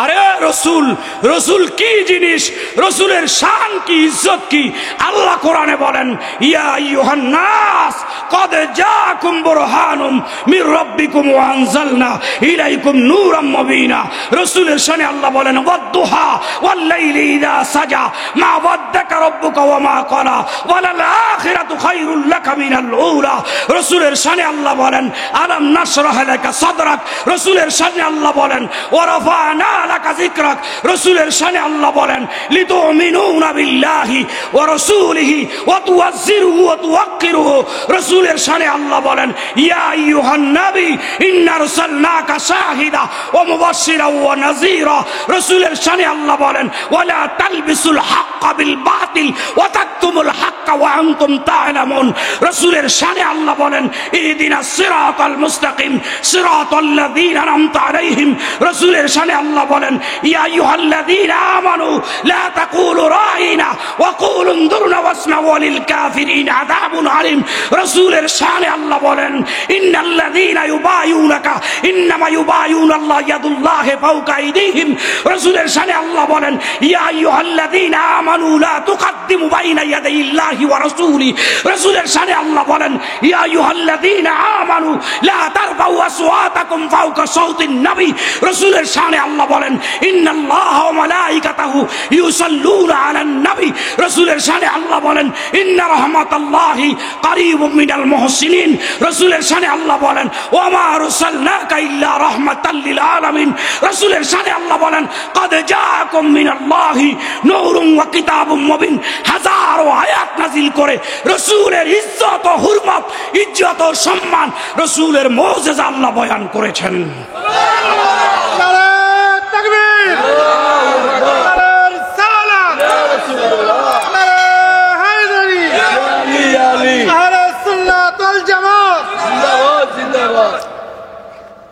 আরে রসুল, রসুল কি জিনিস, রসুলের শান কি, ইজ্জত কি। আল্লাহ কোরআনে বলেন, ইয়া আইয়ুহান নাস ক্বাদ জাআকুম বুরহানুম মির রাব্বিকুম ওয়া আনজালনা ইলাইকুম নূরাম মুবিনা। রসুলের শানে আল্লাহ বলেন, ওয়াদ-দুহা ওয়াল লাইলি ইযা সাজা মা ওয়াদ্দাকা রাব্বুকা ওয়া মা ক্বালা ওয়ালাল আখিরাতু খায়রুল লাকা মিনাল উলা। রসুলের শানে আল্লাহ বলেন, আলাম নাশরাহ লাকা সাদরাক। রসুলের শানে আল্লাহ বলেন, ওয়া রাফা'না লাকা যিকরাক। রসুলের শানে আল্লাহ বলেন, লিতুমিনুনা বিল্লাহি ওয়া রাসূলিহি ওয়া তুআজ্জিরুহু ওয়া তুওয়াক্কিরুহু। রসুলের শানে আল্লাহ বলেন, ইয়া আইয়ুহান নবী ইন্না আরসালনাকা শাহিদা ওয়া মুবাশশিরা ওয়া নাযীরা। রসুলের শানে আল্লাহ বলেন, ওয়ালা তালবিসুল হাক্কা বিল বাতিল ওয়া তাকতুমুল হাক্কা ওয়া আনতুম তা'লামুন। রসুলের শানে আল্লাহ বলেন, ইহদিনাস সিরাতাল মুস্তাকিম সিরাতাল্লাযীনা আন'আমতা আলাইহিম। রসুলের শানে আল্লাহ বলেন, ইয়া আইয়ুহাল্লাযীনা আমানু লা তাকুলু রাঈনা ওয়া কুলু উনজুরনা ওয়াসমাউ লিল কাফিরিন আযাবুন আলীম। রসুলের শানে আল্লাহ বলেন, ইন্নাল্লাযীনা ইউবায়ুনাকা ইন্নামা ইউবায়ুনাল্লাহ ইয়াদুল্লাহি ফাওকা আইদিহিম। রসুলের শানে আল্লাহ বলেন, ইয়া আইয়ুহাল্লাযীনা আমানু লা তুকদ্দিমু বাইনা ইয়াদাইল্লাহি ওয়া রাসূলি। রসুলের শানে আল্লাহ বলেন, ইয়া আইয়ুহাল্লাযীনা আমানু লা তারফাউ আসওয়াতাকুম ফাওকা সাওতিন নবী। রসুলের শানে আল্লাহ বলেন, ইন্নাল্লাহা ওয়া মালাইকাতাহু ইউসাল্লুনা আলান নবী। রসুলের শানে আল্লাহ বলেন, ইন্না রাহমাতাল্লাহি কারীবুম মিনাল মুহসিনিন। রসুলের শানে আল্লাহ বলেন, ওয়া মা আরসালনাকা ইল্লা রাহমাতাল লিল আলামিন। রসুলের শানে আল্লাহ বলেন, ক্বাদ জাআকুম মিনাল্লাহি নূরুন ওয়া কিতাবুম মুবিন। হাজারো আয়াত নাযিল করে রসুলের ইজ্জত ও হুরমত, ইজ্জত ও সম্মান, রসুলের মুজিজা আল্লাহ বয়ান করেছেন।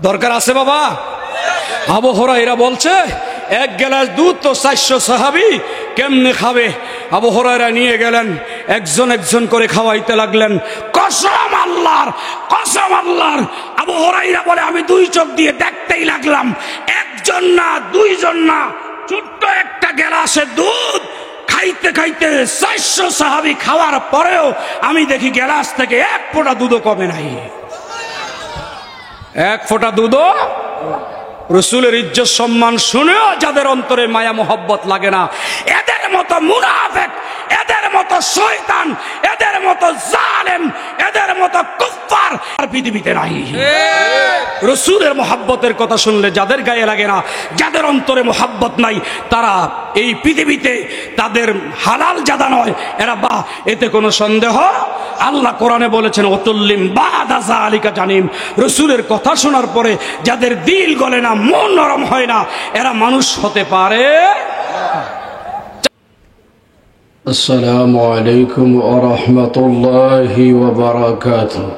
দরকার আছে বাবা। আবু হুরায়রা বলছে, এক গ্লাস দুধ তো 400 সাহাবী কেমনে খাবে। আবু হুরায়রা নিয়ে গেলেন, একজন একজন করে খাওয়াইতে লাগলেন। কসম আল্লাহর, কসম আল্লাহর। আবু হুরায়রা বলে, আমি 2 চোখ দিয়ে দেখতেই লাগলাম, একজন না, 2 জন না, ছোট্ট একটা গ্লাসে দুধ খাইতে খাইতে 400 সাহাবী খাওয়ার পরেও আমি দেখি গ্লাস থেকে 1 ফোঁটা দুধও কমে নাই। 1 ফোঁটা দুধও। রসুলের ইজ্জত সম্মান শুনেও যাদের অন্তরে মায়া মোহব্বত লাগে না, এদের মতো মুনাফিক, এদের মতো শয়তান, এদের মতো জালেম, এদের মতো কুফফার আর পৃথিবীতে নাই। রসুলের মোহাব্বতের কথা শুনলে যাদের গায়ে লাগে না, যাদের অন্তরে মোহাব্বত নাই, তারা এই পৃথিবীতে তাদের হালাল জাদা নয় এরা। বা এতে কোনো সন্দেহ। আল্লাহ কোরআনে বলেছেন, ওতুল্লিম বাদা যালিকা জানিম। রসুলের কথা শোনার পরে যাদের দিল গলে না, মন নরম হয় না, এরা মানুষ হতে পারে। আসসালামু আলাইকুম ওয়া রাহমাতুল্লাহি ওয়া বারাকাতুহু।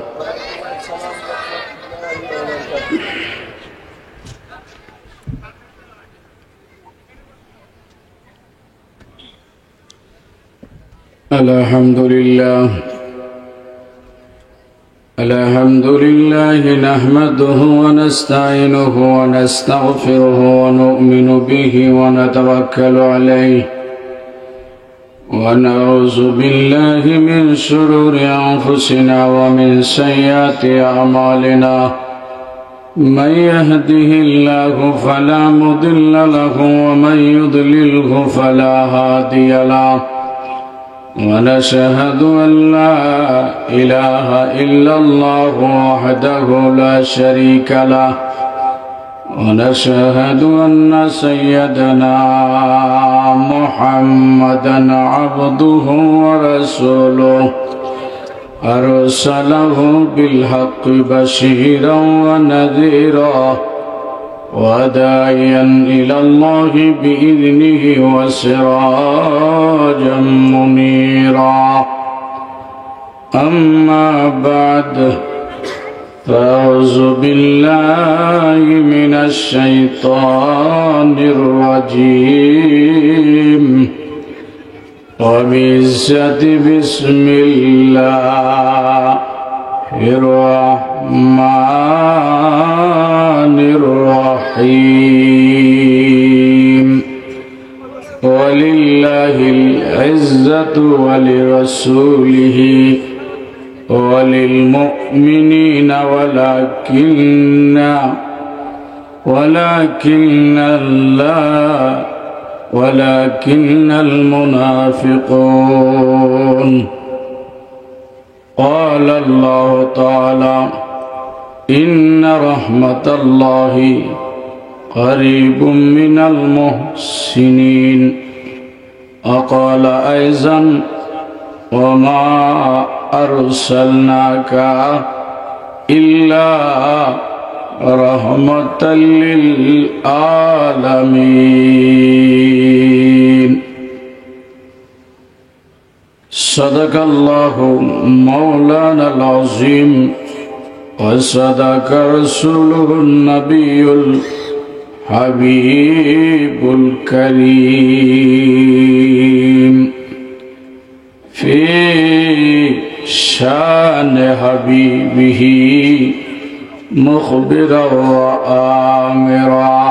আলহামদুলিল্লাহ আলহামদুলিল্লাহি নাহমাদুহু ওয়া নাস্তাঈনুহু ওয়া নাস্তাগফিরুহু ওয়া নু'মিনু বিহি ওয়া নাতাওয়াক্কালু আলাইহি ওয়া নাউযু বিল্লাহি মিন শুরুরি আনফুসিনা ওয়া মিন সাইয়্যাতি আমালিনা। মান ইয়াহদিহিল্লাহু ফালা মুদিল্লা লাহু ওয়া মান ইউদ্লিলহু ফালা হাদিয়া লাহু। ونشهد أن لا إله إلا الله وحده لا شريك له ونشهد أن سيدنا محمدا عبده ورسوله أرسله بالحق بشيرا ونذيرا وداعيا إلى الله بإذنه وسراجا منيرا. أما بعد فأعوذ بالله من الشيطان الرجيم وبعزة بسم الله الرحمن الرحيم. ولله العزة ولرسوله وللمؤمنين ولكن المنافقون. قال الله تعالى إن رحمة الله قريب من المحسنين. وقال أيضا وما أرسلناك إلا رحمة للعالمين. صدق الله مولانا العظيم وصدق رسوله النبي الحبيب الكريم. في شان حبيبه مخبرا وآمرا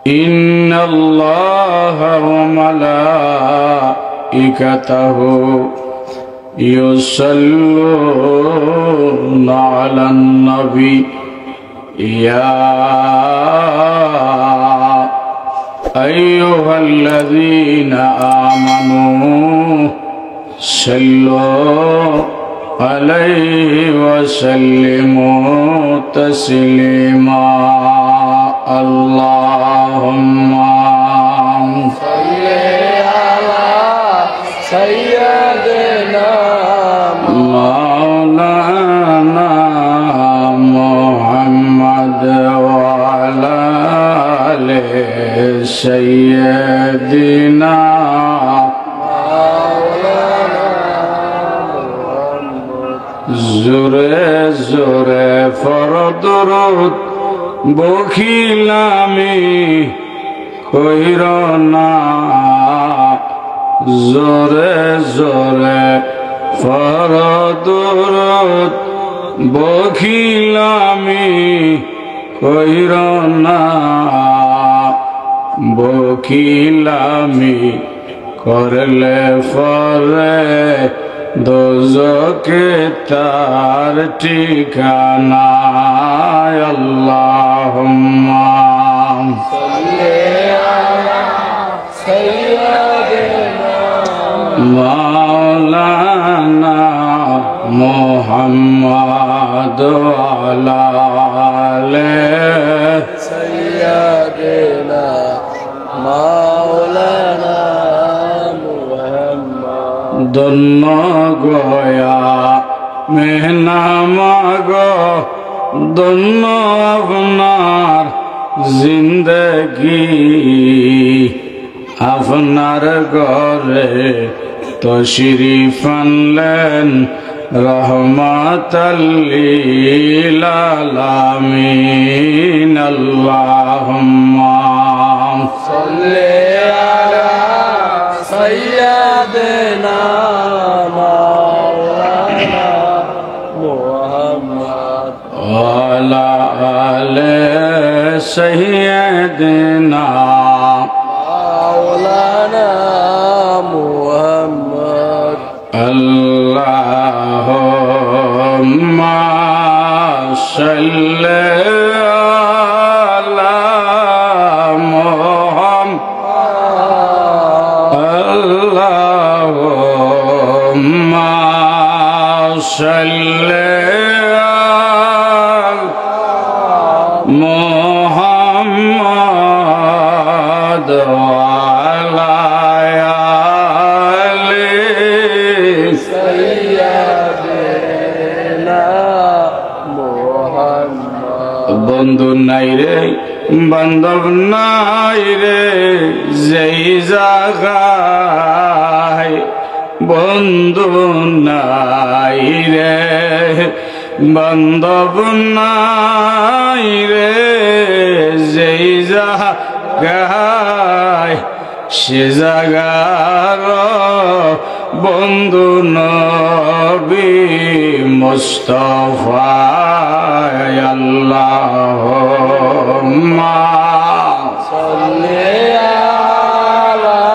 إن الله وملائكته يصلون على النبي يا أيها الذين آمنوا صلوا عليه وسلموا تسليما. اللهم صل على سيدنا مولانا محمد وعلى آل سيدنا জোরে জোরে ফরদরদ বখিলামি কইর না। জোরে জোরে ফরদরদ বখিলামি কইর না। বখিলামি করলে ফরে দোজকে তার ঠিকানা। আল্লাহুম্মা সাল্লি আলা সাইয়্যিদিনা মাওলানা মুহাম্মদ ওয়া আলা সাইয়্যিদিনা মাওলানা ধন্য গয়া মেহনা মাগ ধন্য আপনার জিন্দগি। আপনার ঘরে তশরিফ আনলেন রহমাতাল লিল আলামিন। আল্লাহুম্মা সাল্লি আলা সাইয়্যিদিনা মাওলানা মুহাম্মদ ওয়া আলা আলি সাইয়্যিদিনা মাওলানা মুহাম্মদ। আল্লাহুম্মা সাল্লি আলা اللهم صل على محمد وعلى آل سيدنا محمد। বন্ধু নাই রে বান্ধব নাই রে যেই জায়গায় বন্ধু নাই রে বান্ধব নাই রে যেই জায়গায় সে জায়গার বন্ধু নবী মুস্তাফা। আল্লাহুম্মা সাল্লি আলা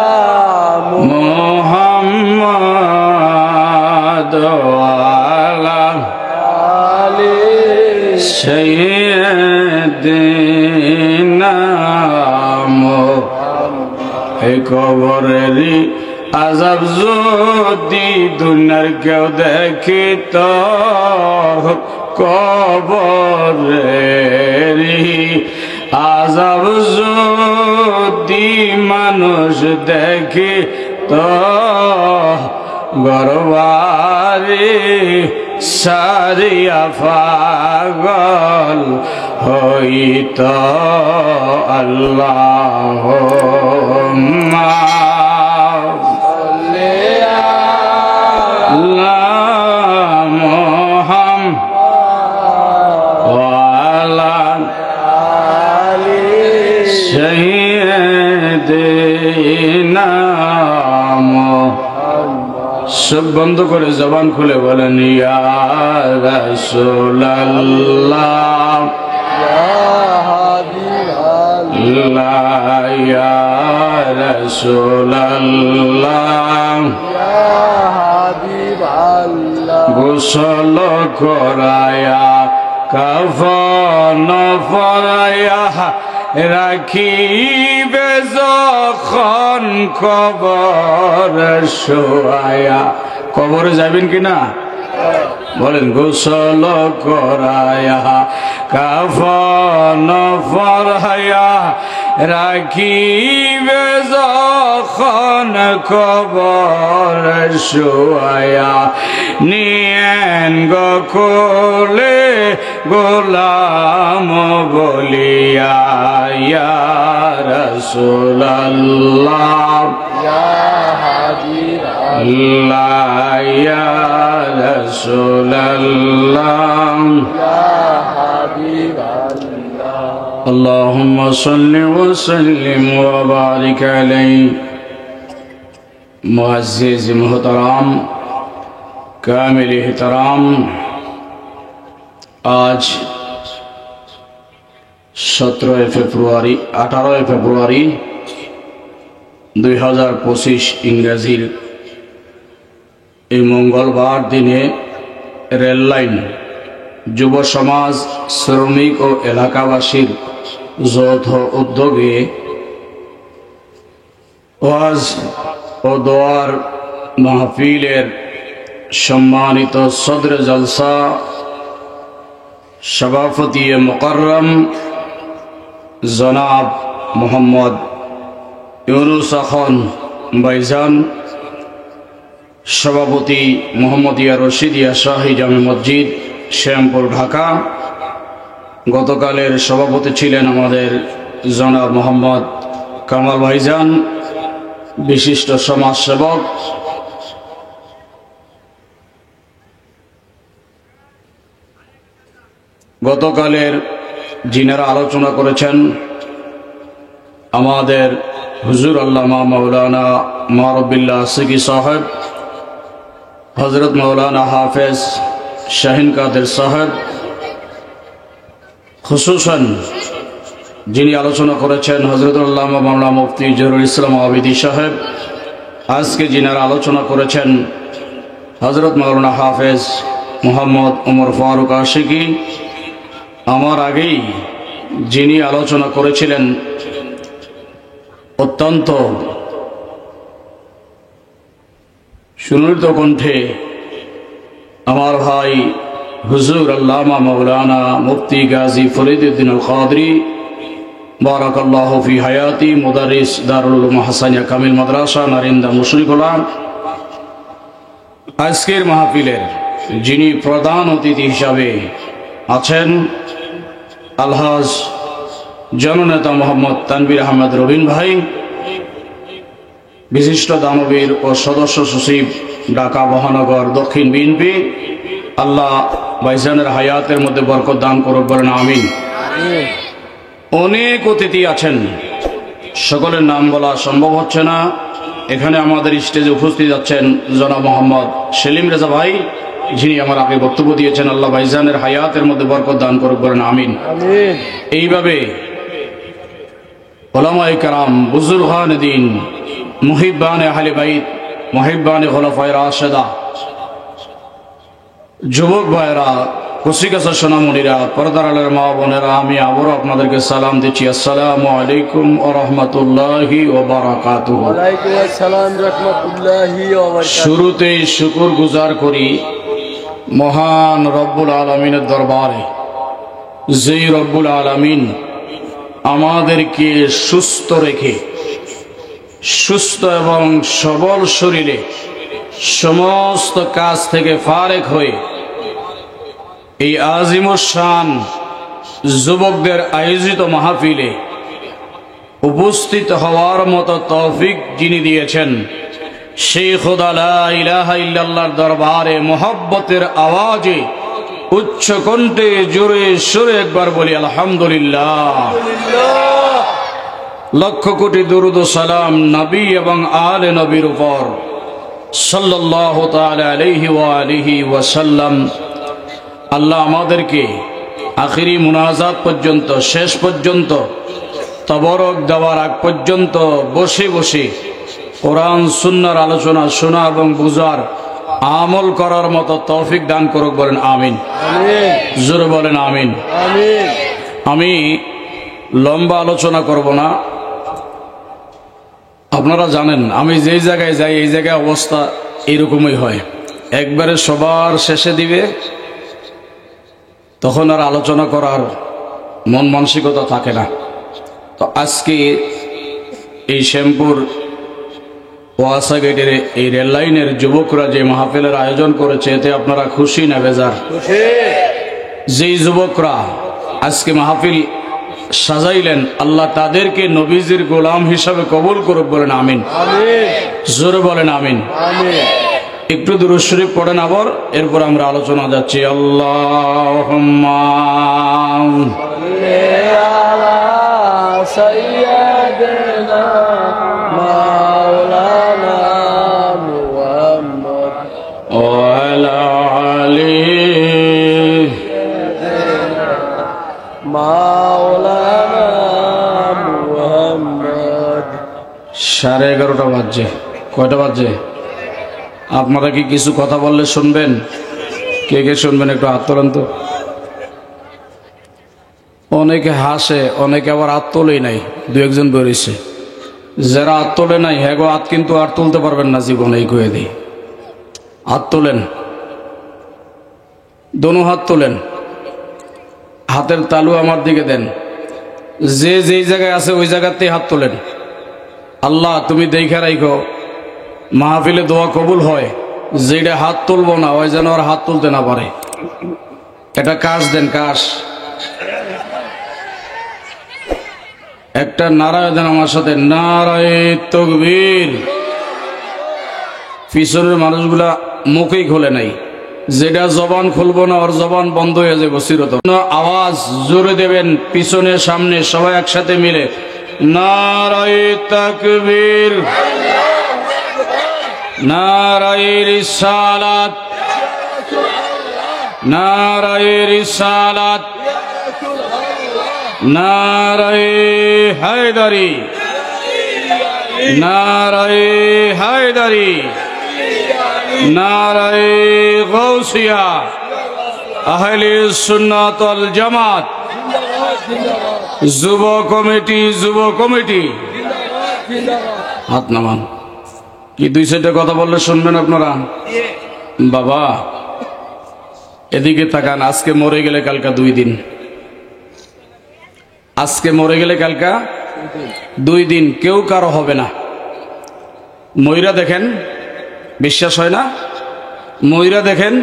এই কবরেরই আযাব যদি দুনিয়ার কেউ দেখিত, কবরেরই আযাব যদি মানুষ দেখিত, গরবারে সারিয়া পাগল হইত। আল্লাহুম্মা সাল্লি আলা মুহাম্মাদ ওয়া আলা আলি সাইয়্যিদিনা। সব বন্ধ করে জবান খুলে বলেন ইয়া রাসূলুল্লাহ, ইয়া রাসূলুল্লাহ, গোসল করায়া কাফন পরায়া রাখিবে যখন কবর শোয়ায়া। কবরে যাবেন কিনা বলেন? গোসল করায়া কাফন পরায়া রাখিবে যখন কবর শোয়ায়া, নিয়েন গোকুলে গোলাম বলিয়া ইয়া রাসূলুল্লাহ, ইয়া রাসূলুল্লাহ, اللهم صل وسلم وبارك عليه। मुअज़्ज़िज़ मोहतरम कामिल एहतराम, आज 17 ফেব্রুয়ারি 18 ফেব্রুয়ারি 2025 ইংরেজির এই মঙ্গলবার দিনে রেল লাইন যুব সমাজ, শ্রমিক ও এলাকাবাসীর যৌথ উদ্যোগে ওয়াজ ও দোয়ার মাহফিলের সম্মানিত সদর জলসা সভাপতি মুকররম জনাব মোহাম্মদ ইউনুস খান ভাইজান, সভাপতি মোহাম্মদিয়া রশিদিয়া শাহী জামে মসজিদ শ্যামপুর ঢাকা। গতকালের সভাপতি ছিলেন আমাদের জনাব মোহাম্মদ কামাল ভাইজান, বিশিষ্ট সমাজসেবক। গতকালের যিনারা আলোচনা করেছেন আমাদের হুজুর আল্লামা মাওলানা মারুবিল্লাহ সিকি সাহেব, হযরত মাওলানা হাফেজ শাহিন কাদের সাহেব, খুসুসান যিনি আলোচনা করেছেন হযরত আল্লামা মাওলানা মুফতি জহুরুল ইসলাম আবিদি সাহেব। আজকে যিনারা আলোচনা করেছেন হযরত মাওলানা হাফেজ মোহাম্মদ ওমর ফারুক আশিকি। আমার আগেই যিনি আলোচনা করেছিলেন অত্যন্ত সুনির্দ কণ্ঠে আমার ভাই হুজুর আল্লামা মাওলানা মুফতি গাজী ফরিদউদ্দিন আল কাদরি বারাকাল্লাহু ফি হায়াতি, মুদারিস দারুল উলুম হাসানিয়া কামিল মাদ্রাসা নারিন্দা মুশরিকুল্লাহ। আজকের মাহফিলের যিনি প্রধান অতিথি হিসাবে আছেন আলহাজ জননেতা মোহাম্মদ তানভীর আহমেদ রবিন ভাই, বিশিষ্ট দানবীর ও সদস্য সচিব ঢাকা মহানগর দক্ষিণ বিএনপি। আল্লাহ ভাইজানের হায়াতের মধ্যে বরকত দান করুক, বলেন আমিন। অনেক অতিথি আছেন, সকলের নাম বলা সম্ভব হচ্ছে না। এখানে আমাদের স্টেজে উপস্থিত আছেন জনাব মোহাম্মদ সেলিম রেজা ভাই, যিনি আমার আগে বক্তব্য দিয়েছেন। আল্লাহ ভাইজানের হায়াতের মধ্যে বরকত দান করুক, বলেন আমিন। এইভাবে উলামায়ে কেরাম, বুজুর্গান দ্বীন, মুহিব্বানে আহলে বাইত, মুহিব্বানে খুলাফায়ে রাশিদা, যুবক ভাইরা, কুশিকাছা সোনামণিরা, পর্দার আলের মা বোনেরা, আমি আবারও আপনাদেরকে সালাম দিচ্ছি। আসসালামু আলাইকুম ওয়া রাহমাতুল্লাহি ওয়া বারাকাতুহু। ওয়ালাইকুম আসসালাম রাহমাতুল্লাহি ওয়া বারাকাতুহু। শুরুতেই শুকর গুজার করি মহান রব্বুল আলামিনের দরবারে, যেই রব্বুল আলামিন আমাদেরকে সুস্থ রেখে, সুস্থ এবং সবল শরীরে সমস্ত কাজ থেকে ফারেক হয়ে এই আজিমুশান যুবকদের আয়োজিত মাহফিলে উপস্থিত হওয়ার মতো তৌফিক যিনি দিয়েছেন, সেই খোদা লা ইলাহা ইল্লাল্লাহর দরবারে মোহব্বতের আওয়াজে উচ্চ কণ্ঠে জোরে সোরে একবার বলি আলহামদুলিল্লাহ। লক্ষ কোটি দুরুদ ও সালাম নবী এবং আলে নবীর উপর সাল্লাল্লাহু তাআলা আলাইহি ওয়া আলিহি ওয়া সাল্লাম। আল্লাহ আমাদেরকে আখিরি মুনাজাত পর্যন্ত, শেষ পর্যন্ত, তবরক দেওয়ার আগ পর্যন্ত বসে বসে কোরআন সুন্নাহর আলোচনা শোনা এবং বুঝার, আমল করার মতো তৌফিক দান করুক, বলেন আমিন। জোরে বলেন আমিন। আমি লম্বা আলোচনা করব না। আপনারা জানেন আমি যেই জায়গায় যাই এই জায়গায় অবস্থা এরকমই হয়, একবারে সবার শেষে দিবে, তখন আর আলোচনা করার মন মানসিকতা থাকে না। তো আজকে এই শ্যামপুর ওয়াসা গেটের এই রেল লাইনের যুবকরা যে মাহফিলের আয়োজন করেছে, এতে আপনারা খুশি না বেজার? যেই যুবকরা আজকে মাহফিল সাজাইলেন, আল্লাহ তাদেরকে নবীজির গোলাম হিসাবে কবুল করুক, বলেন আমিন। জোরে বলেন আমিন। একটু দুরূদ শরীফ পড়েন আবার, এরপর আমরা আলোচনা যাচ্ছি। আল্লাহুম্মা সাল্লি আলা সাইয়্যিদিনা মাওলানা মুহাম্মদ ওয়া আলা আলি মাওলানা মুহাম্মদ। 11:30 বাজছে। কয়টা বাজছে? আপনারা কি কিছু কথা বললে শুনবেন? কে কে শুনবেন একটু হাত তোলেন তো। অনেকে হাসে, অনেকে আবার হাত তোলেই নাই, দু একজন বেরিয়েছে। যারা হাত তোলে নাই, হ্যাঁ গো, হাত কিন্তু আর তুলতে পারবেন না জীবনে, এই কয়ে দিই। হাত তোলেন, দোনো হাত তোলেন, হাতের তালু আমার দিকে দেন। যে যেই জায়গায় আছে ওই জায়গাতেই হাত তোলেন। আল্লাহ তুমি দেখে রাখো মাহফিলে দোয়া কবুল হয়, যেটা হাত তুলবো না ওই যেন আর হাত তুলতে না পারে। একটা কাশ দেন, কাশ একটা। নারায় দেন আমার সাথে, নারায়ে তাকবীর। পিছনের মানুষগুলা মুখেই খোলে নাই, যেটা জবান খুলবো না ওর জবান বন্ধ হয়ে যাবে চিরতর। আওয়াজ জোরে দেবেন, পিছনে সামনে সবাই একসাথে মিলে নারায়ে তাকবীর, নারায়ে রিসালাত, নারায়ে রিসালাত, নারায়ে হায়দারি, নারায়ে হায়দারি, নারায়ে গাউসিয়া, আহলে সুন্নাত ওয়াল জামাত। যুব কমিটি, যুব কমিটি, হাত নামান। কি দুই সাইডে কথা বললে শুনবেন আপনারা? বাবা এদিকে তাকান। আজকে মরে গেলে কালকা 2 দিন, আজকে মরে গেলে কালকা 2 দিন, কেউ কারো হবে না। ময়রা দেখেন, বিশ্বাস হয় না? ময়রা দেখেন,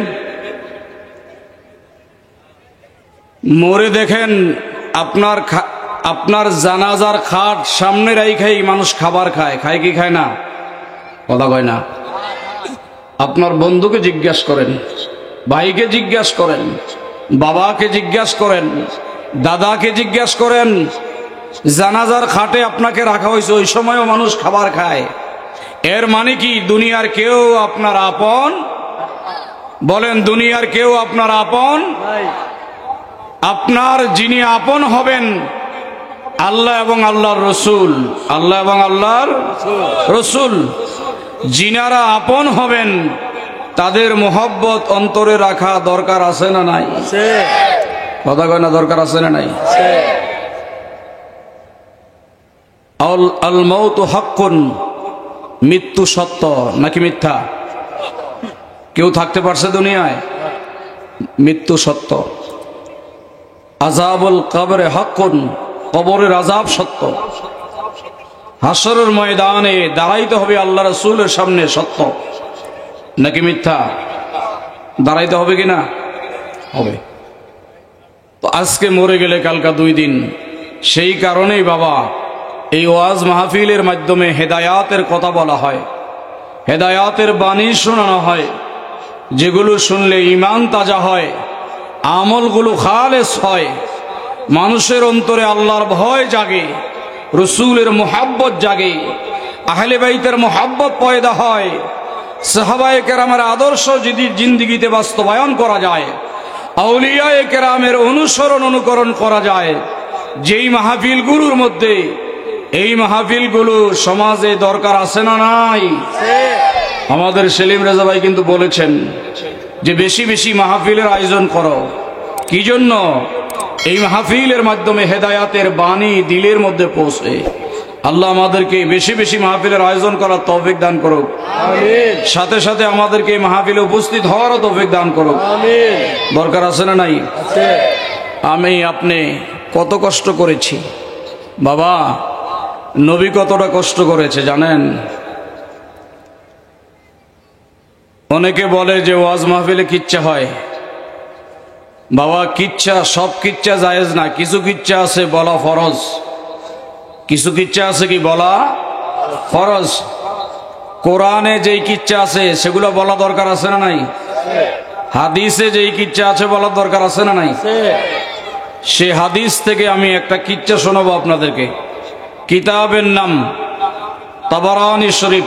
মরে দেখেন, আপনার জানাজার খাট সামনে রাইখাই মানুষ খাবার খায়, খায় কি খায় না? কথা কয় না। আপনার বন্ধুকে জিজ্ঞাসা করেন, ভাইকে জিজ্ঞাসা করেন, বাবাকে জিজ্ঞাসা করেন, দাদাকে জিজ্ঞাসা করেন, জানাজার খাটে আপনাকে রাখা হয়েছে, ওই সময়ও মানুষ খাবার খায়। এর মানে কি দুনিয়ার কেউ আপনার আপন? বলেন, দুনিয়ার কেউ আপনার আপন? আপনার যিনি আপন হবেন আল্লাহ এবং আল্লাহর রসুল, আল্লাহ এবং আল্লাহর রসুল। যিনারা আপন হবেন তাদের মোহব্বত অন্তরে রাখা দরকার আছে না নাই? কথা কয় না, দরকার আছে না নাই? আল মাউতু হাক্কুন, মৃত্যু সত্য নাকি মিথ্যা? কেউ থাকতে পারছে দুনিয়ায়? মৃত্যু সত্য। আযাবুল কবরে হাক্কুন, কবরের আযাব সত্য। হাসরের ময়দানে দাঁড়াইতে হবে আল্লাহ রাসূলের সামনে, সত্য নাকি মিথ্যা? দাঁড়াইতে হবে কিনা? হবে। তো আজকে মরে গেলে কালকা 2 দিন, সেই কারণেই বাবা এই ওয়াজ মাহফিলের মাধ্যমে হেদায়াতের কথা বলা হয়, হেদায়াতের বাণী শোনানো হয়, যেগুলো শুনলে ঈমান তাজা হয়, আমলগুলো খালেস হয়, মানুষের অন্তরে আল্লাহর ভয় জাগে, রসুলের মুহাব্বত জাগে, আহলে বাইতের মুহাব্বত পয়দা হয়, সাহাবায়ে কেরামের আদর্শ যদি জিন্দেগিতে বাস্তবায়ন করা যায়, আউলিয়ায়ে কেরামের অনুসরণ অনুকরণ করা যায়, যেই মাহফিলগুলোর মধ্যে এই মাহফিলগুলো সমাজে দরকার আছে না নাই? আমাদের সেলিম রেজা ভাই কিন্তু বলেছেন যে বেশি বেশি মাহফিলের আয়োজন করো। কি জন্য? এই মাহফিলের মাধ্যমে হেদায়াতের বাণী দিলের মধ্যে পৌঁছে। আল্লাহ আমাদেরকে বেশি বেশি মাহফিলের আয়োজন করার তৌফিক দান করুক, সাথে সাথে আমাদেরকে এই মাহফিলে উপস্থিত হওয়ারও তৌফিক দান করুক। দরকার আছে না নাই? আমি আপনি কত কষ্ট করেছি বাবা, নবী কতটা কষ্ট করেছে জানেন? অনেকে বলে যে ওয়াজ মাহফিলে কিচ্ছা হয়। বাবা কিচ্ছা, সব কিচ্ছা জায়েজ না, কিছু কিচ্ছা আছে বলা ফরজ, কিছু কিচ্ছা আছে কি বলা ফরজ। কোরআনে যেই কিচ্ছা আছে সেগুলো বলা দরকার আছে না নাই? হাদিসে যেই কিচ্ছা আছে বলার দরকার আছে না নাই? সে হাদিস থেকে আমি একটা কিচ্ছা শোনাবো আপনাদেরকে। কিতাবের নাম তাবারানী শরীফ,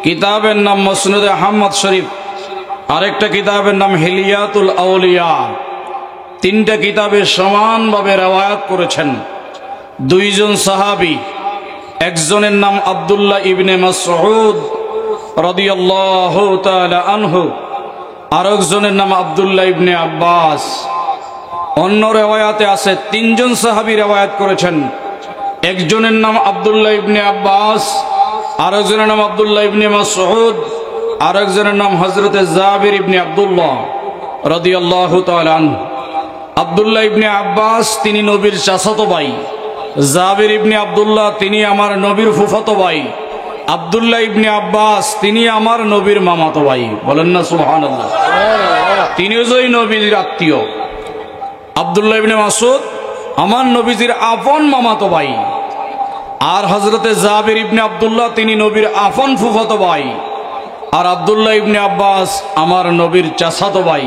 কিতাবের নাম মুসনাদ আহমদ শরীফ, আরেকটা কিতাবের নাম হিলিয়াতুল আউলিয়া। 3টা কিতাবে সমানভাবে রওয়ায়াত করেছেন 2 জন সাহাবী। একজনের নাম আব্দুল্লাহ ইবনে মাসউদ রাদিয়াল্লাহু তাআলা আনহু, আরেকজনের নাম আব্দুল্লাহ ইবনে আব্বাস। অন্য রওয়ায়াতে আছে 3 জন সাহাবী রওয়ায়াত করেছেন। একজনের নাম আব্দুল্লাহ ইবনে আব্বাস, আরেকজনের নাম আব্দুল্লাহ ইবনে মাসউদ, আরেকজনের নাম হযরতে জাবির ইবনে আব্দুল্লাহ রাদিয়াল্লাহু তাআলা আনহু। আব্দুল্লাহ ইবনে আব্বাস তিনি নবীর চাচাতো ভাই, জাবির ইবনে আব্দুল্লাহ তিনি আমার নবীর ফুফাতো ভাই, আব্দুল্লাহ ইবনে আব্বাস তিনি আমার নবীর মামাতো ভাই। বলেন না সুবহানাল্লাহ। তিনিও যে নবীর আত্মীয়। আব্দুল্লাহ ইবনে মাসউদ আমার নবীজির আপন মামাতো ভাই, আর হযরতে জাবির ইবনে আব্দুল্লাহ তিনি নবীর আপন ফুফাতো ভাই, আর আব্দুল্লাহ ইবনে আব্বাস আমার নবীর চাচাতো ভাই।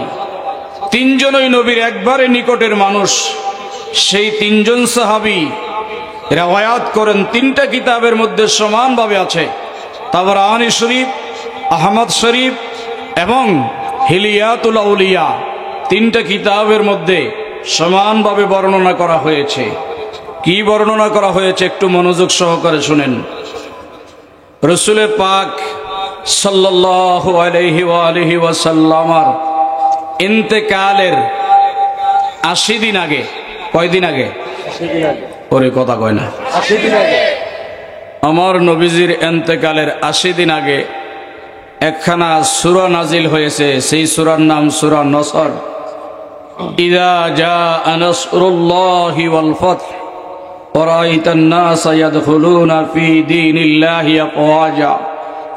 3 জনই নবীর একবারে নিকটের মানুষ। সেই 3 জন সাহাবী রওয়ায়াত করেন 3টা কিতাবের মধ্যে সমানভাবে আছে, তাবরানী শরীফ, আহমদ শরীফ এবং হিলিয়াতুল আউলিয়া। 3টা কিতাবের মধ্যে সমানভাবে বর্ণনা করা হয়েছে। কি বর্ণনা করা হয়েছে একটু মনোযোগ সহকারে শুনেন। রাসূল পাক সাল্লাল্লাহু আলাইহি ওয়া আলিহি ওয়াসাল্লামার ইন্তেকালের 80 দিন আগে, কয়দিন আগে? 80 দিন আগে। ওরে কথা কয় না, 80 দিন আগে। আমার নবীজির ইন্তেকালের 80 দিন আগে একখানা সূরা নাজিল হয়েছে। সেই সূরার নাম সূরা নসর। ইযা জাআ নাসরুল্লাহি ওয়াল ফাth ওয়া রাআইতান নাসা ইয়াদখুলুনা ফি দীনিল্লাহি আফওয়াজা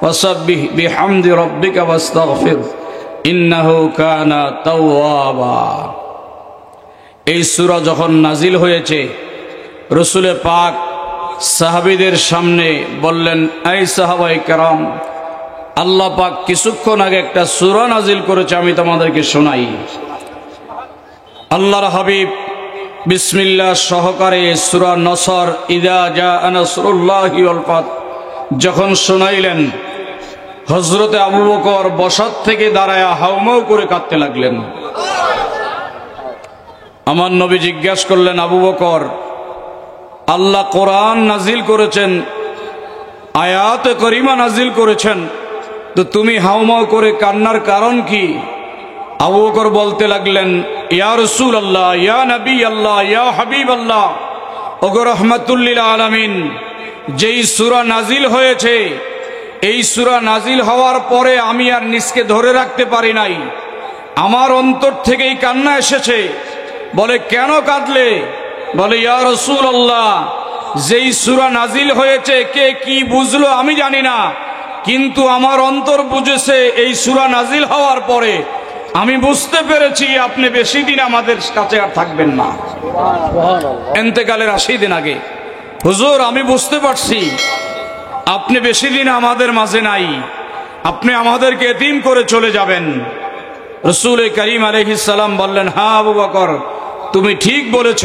ফাসাব্বিহ বিহামদি রাব্বিকা ওয়াস্তাগফির ইন্নাহু কানা তাওয়াবা। এই সূরা যখন নাজিল হয়েছে, রাসূল পাক সাহাবীদের সামনে বললেন, এই সাহাবায়ে কেরাম, আল্লাহ পাক কিছুক্ষণ আগে একটা সূরা নাজিল করেছে, আমি তোমাদেরকে শোনাই। আল্লাহর হাবিব বিসমিল্লাহ সহকারে সূরা নসর ইযা জাআ নাসরুল্লাহি ওয়াল ফাth যখন শোনাইলেন, হযরতে আবু বকর বসাত থেকে দাঁড়ায়া হাউমাউ করে কাঁদতে লাগলেন। আমার নবী জিজ্ঞেস করলেন, আবু বকর, আল্লাহ কোরআন নাজিল করেছেন, আয়াত করিমা নাজিল করেছেন, তো তুমি হাউমাউ করে কান্নার কারণ কি? আবু বকর বলতে লাগলেন, ইয়া রাসূলুল্লাহ, ইয়া নবী আল্লাহ, ইয়া হাবিব আল্লাহ, ওগো রাহমাতুল লিল আলামিন, যেই সূরা নাজিল হয়েছে, এই সূরা নাজিল হওয়ার পরে আমি আর নিজকে ধরে রাখতে পারি নাই, আমার অন্তর থেকেই কান্না এসেছে। বলে কেন কাঁদলে? বলে ইয়া রাসূলুল্লাহ, যেই সূরা নাজিল হয়েছে কে কি বুঝলো আমি জানি না, কিন্তু আমার অন্তর বুঝেছে এই সূরা নাজিল হওয়ার পরে আমি বুঝতে পেরেছি আপনি বেশি দিন আমাদের কাছে আর থাকবেন না। ইন্তেকালের 80 দিন আগে হুজুর আমি বুঝতে পারছি আপনি বেশি দিন আমাদের মাঝে নাই, আপনি আমাদেরকে এতিম করে চলে যাবেন। রাসূল করিম আলাইহিস সালাম বললেন, হ্যাঁ আবু বকর, তুমি ঠিক বলেছ,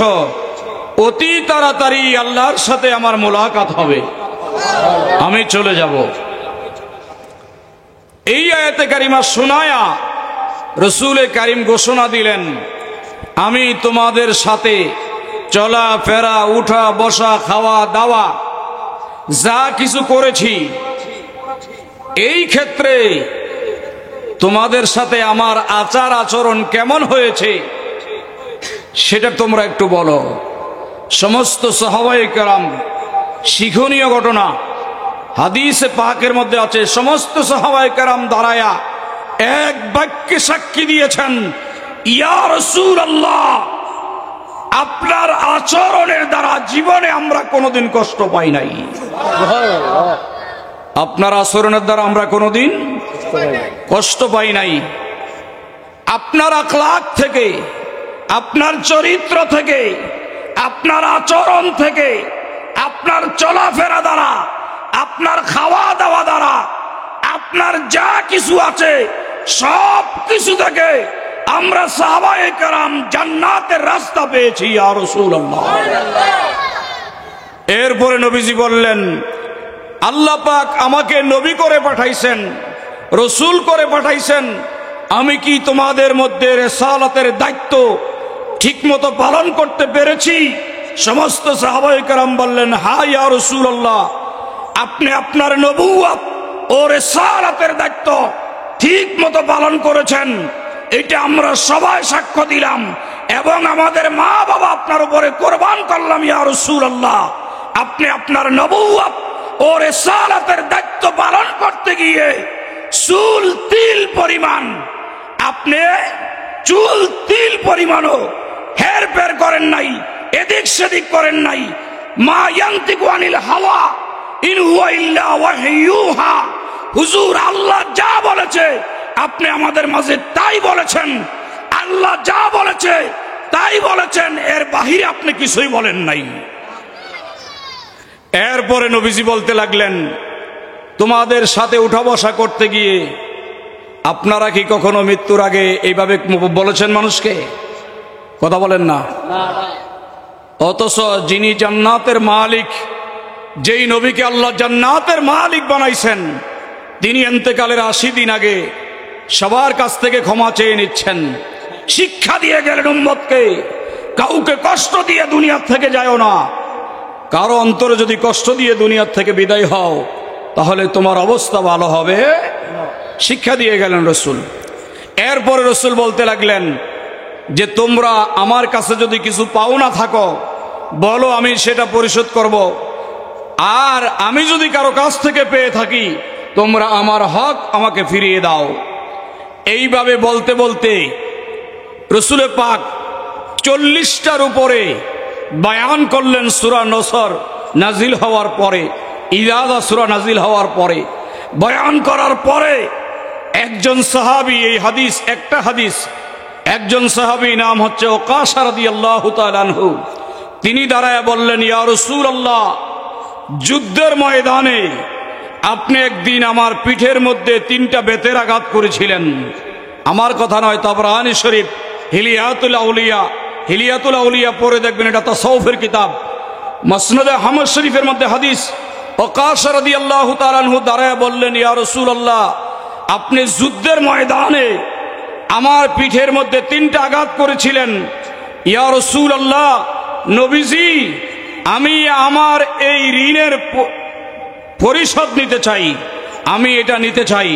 অতি তাড়াতাড়ি আল্লাহর সাথে আমার মোলাকাত হবে, আমি চলে যাব। এই আয়াতে কারিমা শোনায়া রাসূল করিম ঘোষণা দিলেন, আমি তোমাদের সাথে চলা ফেরা, উঠা বসা, খাওয়া দাওয়া যা কিছু করেছি, এই ক্ষেত্রে তোমাদের সাথে আমার আচার আচরণ কেমন হয়েছে সেটা তোমরা একটু বলো। সমস্ত সাহাবায়ে কেরাম, শিক্ষণীয় ঘটনা হাদিসে পাকের মধ্যে আছে, সমস্ত সাহাবায়ে কেরাম দাঁড়ায়া এক বাক্যে সাক্ষী দিয়েছেন, ইয়া রাসূলুল্লাহ, আপনার আচরণের দ্বারা জীবনে আমরা কোনোদিন কষ্ট পাই নাই। আপনার আচরণের দ্বারা আমরা কোনোদিন কষ্ট পাই নাই। আপনার আখলাক থেকে, আপনার চরিত্র থেকে, আপনার আচরণ থেকে, আপনার চলাফেরা দ্বারা, আপনার খাওয়া দাওয়া দ্বারা, আপনার যা কিছু আছে সব কিছু থেকে আমরা সাহাবায়ে কেরাম জান্নাতের রাস্তা পেয়েছি ইয়া রাসূলুল্লাহ। এরপরে নবীজি বললেন, আল্লাহ পাক আমাকে নবী করে পাঠাইছেন, রসুল করে পাঠাইছেন, আমি কি তোমাদের মধ্যে রিসালাতের দায়িত্ব ঠিকমতো পালন করতে পেরেছি? সমস্ত সাহাবায়ে কেরাম বললেন, হ্যাঁ ইয়া রাসূলুল্লাহ, আপনি আপনার নবুয়ত ও রিসালাতের দায়িত্ব ঠিক মতো পালন করেছেন, এটা আমরা সবাই সাক্ষ্য দিলাম, এবং আমাদের মা বাবা আপনার উপরে কোরবান করলাম ইয়া রাসূলুল্লাহ। আপনি আপনার নবুয়ত ও রিসালাতের দায়িত্ব পালন করতে গিয়ে চুল তিল পরিমাণ, আপনি চুল তিল পরিমাণও হেরফের করেন নাই, এদিক সেদিক করেন নাই। মা ইয়ান্তিকু আনিল হাওয়া ইন হুয়া ইল্লা ওয়াহয়ুহা, হুজুর আল্লাহ যা বলেছে আপনি আমাদের মাঝে তাই বলেছেন, আল্লাহ যা বলেছে তাই বলেছেন, এর বাহিরে আপনি কিছুই বলেন নাই। এরপরে নবীজি বলতে লাগলেন, তোমাদের সাথে উঠা বসা করতে গিয়ে আপনারা কি কখনো মৃত্যুর আগে এইভাবে বলেছেন মানুষকে? কথা বলেন না। অথচ যিনি জান্নাতের মালিক, যেই নবীকে আল্লাহ জান্নাতের মালিক বানাইছেন, তিনি ইন্তেকালের 80 দিন আগে সবার কাছ থেকে ক্ষমা চেয়ে নিচ্ছেন, শিক্ষা দিয়ে গেলেন উম্মতকে, কাউকে কষ্ট দিয়ে দুনিয়ার থেকে যায়ও না, কারো অন্তরে যদি কষ্ট দিয়ে দুনিয়ার থেকে বিদায় হও তাহলে তোমার অবস্থা ভালো হবে, শিক্ষা দিয়ে গেলেন রসুল। এরপরে রসুল বলতে লাগলেন যে তোমরা আমার কাছে যদি কিছু পাওনা থাকো বলো, আমি সেটা পরিশোধ করব, আর আমি যদি কারো কাছ থেকে পেয়ে থাকি তোমরা আমার হক আমাকে ফিরিয়ে দাও। এইভাবে বলতে বলতে রসুল পাক 40টার উপরে বয়ান করলেন সূরা নসর নাজিল হওয়ার পরে, ইজাজা সূরা নাজিল হওয়ার পরে। বয়ান করার পরে একজন সাহাবী, এই হাদিস একটা হাদিস, একজন সাহাবী নাম হচ্ছে ওকাশা রাদিয়াল্লাহু তাআলা আনহু, তিনি দাঁড়ায় বললেন, ইয়া রাসূলুল্লাহ, যুদ্ধের ময়দানে আপনি একদিন আমার পিঠের মধ্যে 3টা বেতের আঘাত করেছিলেন। আমার কথা নয়, তাবরানী শরীফ হিলিয়াতুল আউলিয়া পড়ে দেখবেন, এটা তাসাউফের কিতাব। মুসনাদে আহমদ শরীফের মধ্যে হাদিস, ওকাশা রাদিয়াল্লাহু তাআলা আনহু দাঁড়ায় বললেন, ইয়া রাসূলুল্লাহ, আপনি যুদ্ধের ময়দানে আমার পিঠের মধ্যে 3টা আঘাত করেছিলেন। ইয়া রাসূলুল্লাহ, নবীজি, আমি আমার এই ঋণের পরিশোধ নিতে চাই, আমি এটা নিতে চাই।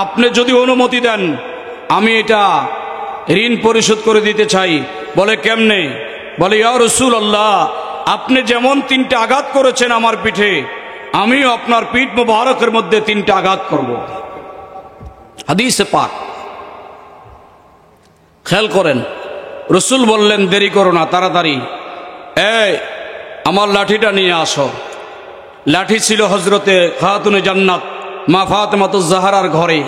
আপনি যদি অনুমতি দেন আমি এটা ঋণ পরিশোধ করে দিতে চাই। বলে কেমনে? বলে ইয়া রাসূলুল্লাহ, আপনি যেমন 3টা আঘাত করেছেন আমার পিঠে, আমিও আপনার পিঠ মুবারকের মধ্যে 3টা আঘাত করব। হাদিসে পাক খেয়াল করেন। রসুল বললেন দেরি করো না, তাড়াতাড়ি আমার লাঠিটা নিয়ে আসো। লাঠি ছিল হজরতে খাতুনে জান্নাত মা ফাতেমাতুজ জাহরার ঘরে।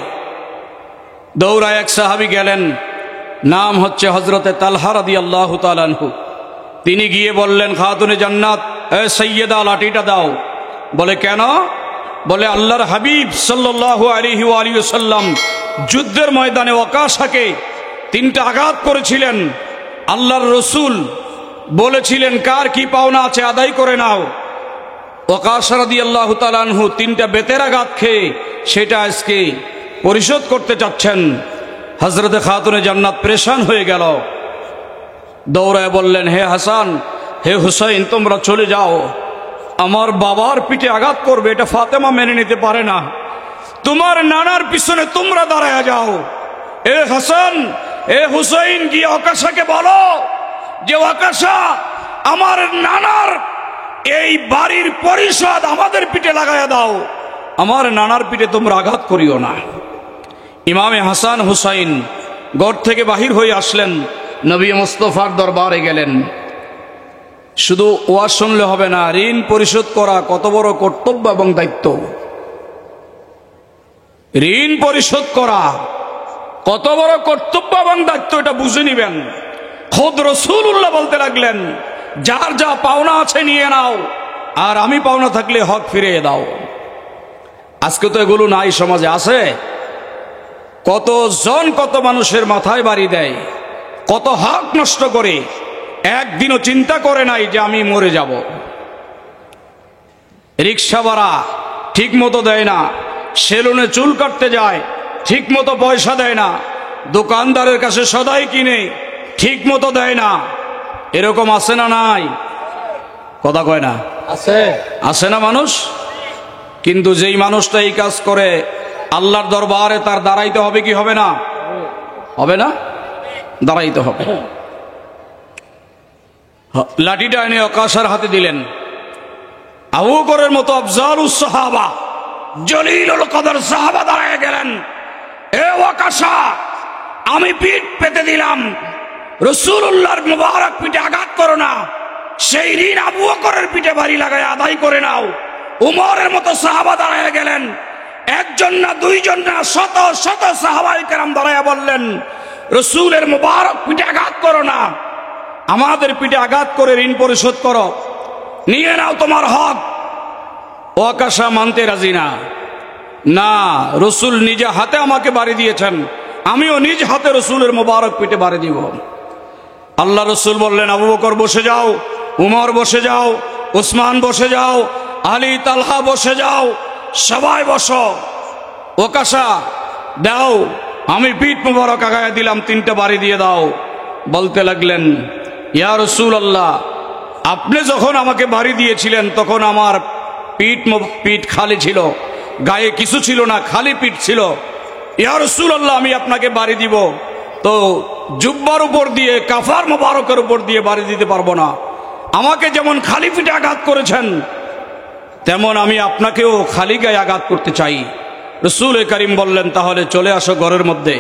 দৌড়ায় এক সাহাবী গেলেন, নাম হচ্ছে হজরতে তালহা রাদিয়াল্লাহু তাআলা আনহু। তিনি গিয়ে বললেন খাতুনে জান্নাত, সৈয়দা লাঠিটা দাও। বলে কেন? বলে আল্লাহর হাবিব সাল্লাল্লাহু আলাইহি ওয়া আলিহি ওয়াসাল্লাম যুদ্ধের ময়দানে ওয়াকাশাকে 3টা আঘাত করেছিলেন। আল্লাহর রসুল বলেছিলেন কার কি পাওনা আছে আদায় করে নাও। ওয়াকাশা রাদিয়াল্লাহু তাআলা আনহু 3টা বেতের আঘাত খেয়ে সেটা আজকে পরিশোধ করতে চাচ্ছেন। হযরতে খাতুনে জান্নাত পরেশান হয়ে গেল, দৌড়ায় বললেন হে হাসান, হে হুসাইন, তোমরা চলে যাও, আমার বাবার পিঠে আঘাত করবে এটা ফাতেমা মেনে নিতে পারে না। তোমার নানার পিছনে তোমরা দাঁড়ায় যাও। এ হাসান, এ হুসাইন, গিয়ে ওয়াকাশাকে বলো যে ওয়াকাশা, আমার নানার এই বাড়ির পরিশোধ আমাদের পিঠে লাগায়া দাও, আমার নানার পিঠে তোমরা আঘাত করিও না। ইমামে হাসান হুসাইন ঘর থেকে বাহির হয়ে আসলেন, নবী মুস্তাফার দরবারে গেলেন। শুধু ওয়াজ শুনলে হবে না, ঋণ পরিশোধ করা কত বড় কর্তব্য এবং দায়িত্ব। ঋণ পরিশোধ করা কত বড় কর্তব্য এবং দায়িত্ব, এটা বুঝে নিবেন। খোদ রাসূলুল্লাহ বলতে লাগলেন, যার যা পাওনা আছে নিয়ে নাও, আর আমি পাওনা থাকলে হক ফিরিয়ে দাও। আজকে তো এগুলো নাই, সমাজে আছে। কতজন কত মানুষের মাথায় বাড়ি দেয়, কত হক নষ্ট করে, একদিনও চিন্তা করে নাই যে আমি মরে যাব। রিক্সা ভাড়া ঠিক মতো দেয় না, সেলুনে চুল কাটতে যায় ঠিক মতো পয়সা দেয় না, দোকানদারের কাছে সদাই কিনে ঠিক মতো দেয় না। এরকম আছে না নাই? কথা কয় না? আছে, আছে না মানুষ? কিন্তু যেই মানুষটা এই কাজ করে আল্লাহর দরবারে তার দাঁড়াইতে হবে কি হবে না? হবে না? দাঁড়াইতে হবে। লাঠিটা এনে ওয়াকাশার হাতে দিলেন। আবু বকরের মতো আফজালুস সাহাবা, জলিলুল কদর সাহাবা দাঁড়ায় গেলেন। এ ওয়াকাশা, আমি পিঠ পেতে দিলাম, রাসূলুল্লাহর মুবারক পিঠে আঘাত করো না। সেই ঋণ আবু বকরের পিঠে বাড়ি লাগায় আদায় করে নাও। উমরের মতো সাহাবা দাঁড়ায় গেলেন। একজন না, দুইজন না, শত শত সাহাবায়ে কেরাম দাঁড়ায় বললেন, রাসূলের মুবারক পিঠে আঘাত করো না, আমাদের পিঠে আঘাত করে ঋণ পরিশোধ করো, নিয়ে নাও তোমার হক। ওয়াকাশা মানতে রাজি না। না, রসুল নিজে হাতে আমাকে বাড়ি দিয়েছেন, আমিও নিজ হাতে রসুলের মোবারক পিঠে বাড়ি দিব। আল্লাহ রসুল বললেন, আবু বকর বসে যাও, উমর বসে যাও, উসমান বসে যাও, আলী তালহা বসে যাও, সবাই বসো। ওয়াকাশা দাও, আমি পিঠ মোবারক আগায় দিলাম, 3টা বাড়ি দিয়ে দাও। বলতে লাগলেন, ইয়া রাসূলুল্লাহ, আপনি যখন আমাকে বাড়ি দিয়েছিলেন তখন আমার পিঠ খালি ছিল, গায়ে কিছু ছিল না, খালি পিঠ ছিল। ইয়া রাসূলুল্লাহ, আমি আপনাকে বাড়ি দিব তো জুব্বার উপর দিয়ে, কাফার মোবারকের উপর দিয়ে বাড়ি দিতে পারবো না। আমাকে যেমন খালি পিঠে আঘাত করেছেন তেমন আমি আপনাকেও খালি গায়ে আঘাত করতে চাই। রাসূল করিম বললেন, তাহলে চলে আসো ঘরের মধ্যে।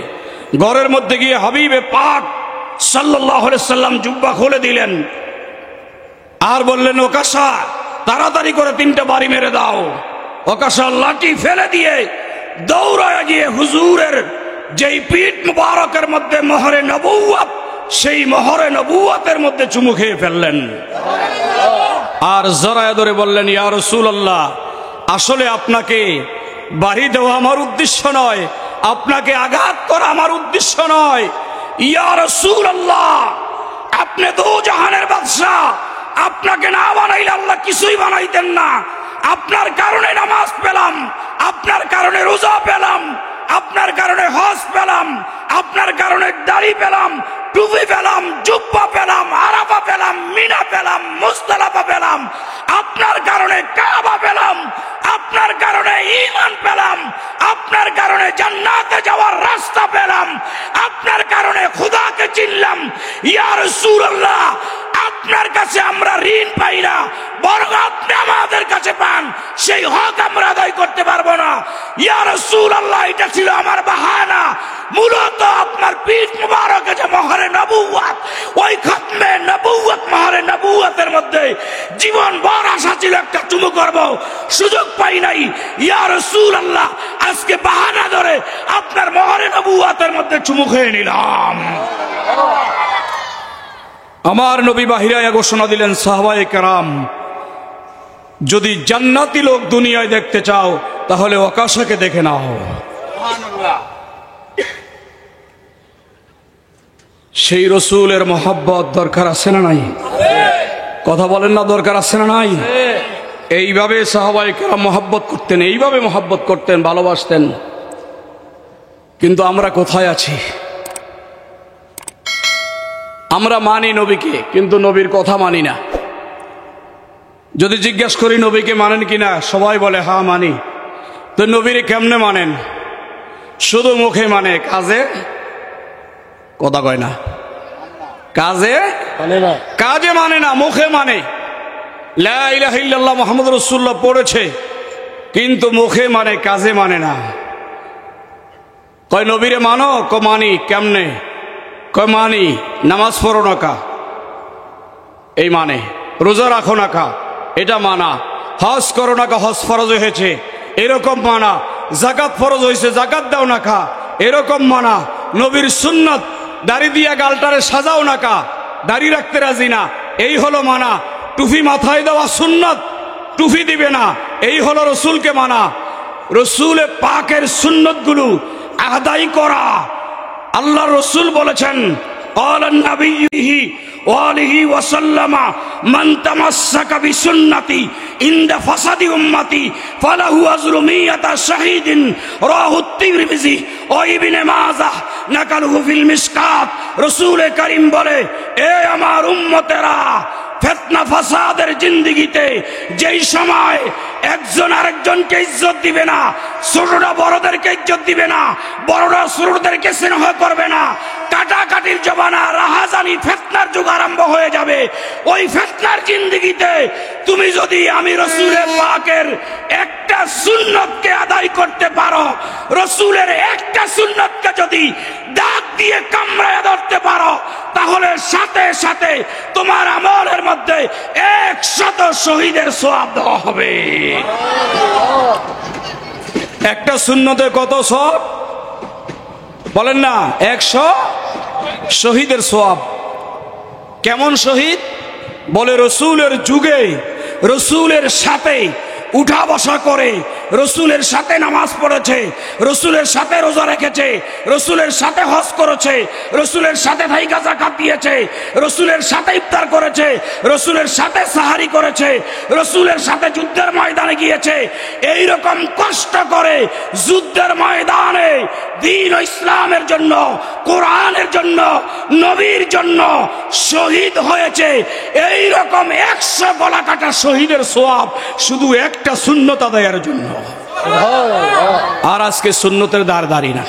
ঘরের মধ্যে গিয়ে হাবিবে পাক সাল্লাল্লাহু আলাইহি সাল্লাম জুব্বা খুলে দিলেন আর বললেন, ওয়াকাশা তাড়াতাড়ি করে 3টা বাড়ি মেরে দাও। ওয়াকাশা লাঠি ফেলে দিয়ে দৌড়ায় গিয়ে হুজুরের যেই পিঠ মুবারকের মধ্যে মোহরে নবুয়ত, সেই মোহরে নবুয়তের মধ্যে চুমু খেয়ে ফেললেন। আর জড়ায় ধরে বললেন, ইয়া রাসূলুল্লাহ, আসলে আপনাকে বাড়ি দেওয়া আমার উদ্দেশ্য নয়, আপনাকে আঘাত করা আমার উদ্দেশ্য নয়। ইয়া রাসূলুল্লাহ, আপনি দো জাহানের বাদশা, আপনাকে না বানাইলে আল্লাহ কিছুই বানাইতেন না। আপনার কারণে নামাজ পেলাম, আপনার কারণে রোজা পেলাম, আপনার কারণে হজ পেলাম, আপনার কারণে দাড়ি পেলাম, টুপি পেলাম, জুব্বা পেলাম, আরাফা পেলাম, মিনা পেলাম, মুজদালিফা পেলাম, আপনার কারণে কাবা পেলাম, আপনার কারণে ঈমান পেলাম, আপনার কারণে জান্নাতে যাওয়ার রাস্তা পেলাম, আপনার কারণে খোদাকে চিনলাম। ইয়া রাসূলুল্লাহ, আপনার কাছে আমরা ঋণ পাই না, বরং আপনি আমাদের কাছে পান, সেই হক আমরা আদায় করতে পারবো না। ইয়া রাসূলুল্লাহ, এটা ছিল আমার বাহানা। মূলত আপনার পিঠ মুবারকে যে মহরে নবুয়ত, ওই খতমে নবুয়ত, মহরে নবুয়তের মধ্যে জীবন ভর আশা ছিল একটা চুমু করব, সুযোগ পাই নাই। ইয়া রাসূলুল্লাহ, আজকে বাহানা ধরে আপনার মহরে নবুয়তের মধ্যে চুমু খেয়ে নিলাম। আমার নবী বাহিরায় ঘোষণা দিলেন, সাহাবায়ে কেরাম, যদি জান্নাতি লোক দুনিয়ায় দেখতে চাও তাহলে ওকাশাকে দেখে নাও। সেই রসুলের মহব্বত দরকার আছে না নাই? কথা বলেন না, দরকার আছে না নাই? এইভাবে সাহাবায়ে কেরাম মহব্বত করতেন, এইভাবে মহব্বত করতেন, ভালোবাসতেন। কিন্তু আমরা কোথায় আছি? আমরা মানি নবীকে, কিন্তু নবীর কথা মানি না। যদি জিজ্ঞেস করি নবীকে মানেন কিনা, সবাই বলে হ্যাঁ মানি। তো নবীরে কেমনে মানেন? শুধু মুখে মানে, কাজে কথা কয় না, কাজে কাজে মানে না, মুখে মানে। লা ইলাহা ইল্লাল্লাহ মুহাম্মাদুর রাসূলুল্লাহ পড়েছে, কিন্তু মুখে মানে, কাজে মানে না। কয় নবীরে মানো, ক মানি। কেমনে? কয় মানি। নামাজ পড়ো না কা, এই মানে। রোজা রাখো না কা, এটা মানা। হজ করো না কা, হজ ফরজ হয়েছে, এরকম মানা। যাকাত ফরজ হয়েছে, যাকাত দাও না কা, এরকম মানা। নবীর সুন্নত, দাড়ি দিয়া গালটারে সাজাও না কা, দাড়ি রাখতে রাজি না, এই হলো মানা। টুপি মাথায় দেওয়া সুন্নত, টুপি দিবে না, এই হলো রসুলকে মানা। রসুলে পাকের সুন্নতগুলো আদায় করা। আল্লাহ রসুল বলেছেন, ক্বালান নাবিয়্যুহি ওয়া আলিহি ওয়া সাল্লামা মান তামাসসাকা বিসুন্নতি ইনদা ফাসাদি উম্মতি ফালাহু আজরু মিয়াতা শাহীদিন, রাওয়াহু তিরমিজি ও ইবনে মাজাহ, নাকালহু ফিল মিশকাত। রাসূল কারীম বলে, এ আমার উম্মতেরা, ফিতনা ফাসাদের জিন্দেগিতে যেই সময় একজন আরেকজনকে ইজ্জত দিবে না, ছোটরা বড়দেরকে ইজ্জত দিবে না, বড়রা ছোটদেরকে স্নেহ করবে না, কাটাকাটির জমানা, রাহাজানি, ফিতনার যুগ আরম্ভ হয়ে যাবে। ওই ফিতনার জিন্দেগিতে তুমি যদি আমি রসুলের পাকের একটা সুন্নতকে আদায় করতে পারো, রসুলের একটা সুন্নতকে যদি দাগ দিয়ে কামড়ায় ধরতে পারো, তাহলে সাথে সাথে তোমার আমলের মধ্যে 100 শহীদের সওয়াব দেওয়া হবে। একটা সুন্নতে কত সওয়াব বলেন না? 100 শহীদের সওয়াব। কেমন শহীদ? বলে রসুলের যুগে, রসুলের সাথে উঠা বসা করে, রসুলের সাথে নামাজ পড়েছে, রসুলের সাথে রোজা রেখেছে, রসুলের সাথে হজ করেছে, রসুলের সাথে থাইকা যাকাত দিয়েছে, রসুলের সাথে ইফতার করেছে, রসুলের সাথে সাহারি করেছে, রসুলের সাথে যুদ্ধের ময়দানে গিয়েছে। এই রকম কষ্ট করে যুদ্ধের ময়দানে দ্বীন ও ইসলামের জন্য, কোরআনের জন্য, নবীর জন্য শহীদ হয়েছে। এই রকম 100 গলা কাটা শহীদের সওয়াব শুধু একটা সুন্নত আদায়ের জন্য। আর আজকে সুন্নতের দ্বার দাঁড়ি না।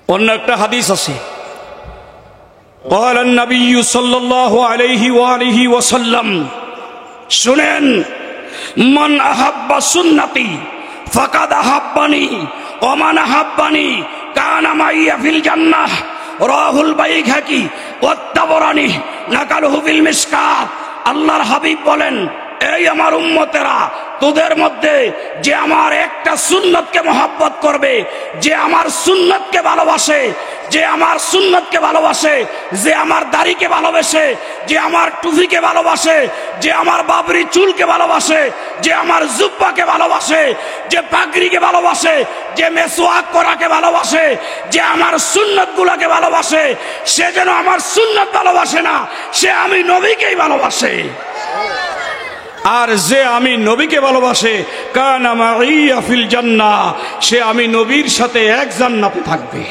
অন্য একটা হাদিস আছে, قال النبي صلى الله عليه وآله وسلم, শুনেন, মান আহাব্বা সুন্নতি ফাকাদ আহাব্বানি ওয়া মান আহাব্বানি কানা মাইয়া ফিল জান্নাহ, রাহুল বাইহাকি ওয়াত তাবরানি, নাকালহু ফিল মিশকাত। আল্লাহর হাবিব বলেন, এই আমার উম্মতেরা, তোদের মধ্যে যে আমার একটা সুন্নতকে মহব্বত করবে, যে আমার সুন্নতকে ভালোবাসে, যে আমার সুন্নতকে ভালোবাসে, যে আমার দাড়িকে ভালোবাসে, যে আমার টুপিকে ভালোবাসে, যে আমার বাবরি চুলকে ভালোবাসে, যে আমার জুব্বাকে ভালোবাসে, যে পাগড়িকে ভালোবাসে, যে মেসওয়াক করাকে ভালোবাসে, যে আমার সুন্নতগুলোকে ভালোবাসে, সে যেন আমার সুন্নত ভালোবাসে না, সে আমি নবীকেই ভালোবাসে। আর যে আমি নবীকে ভালোবাসে, কানা মাইয়া ফিল জান্নাহ, সে আমি নবীর সাথে এক জান্নাতে থাকবে।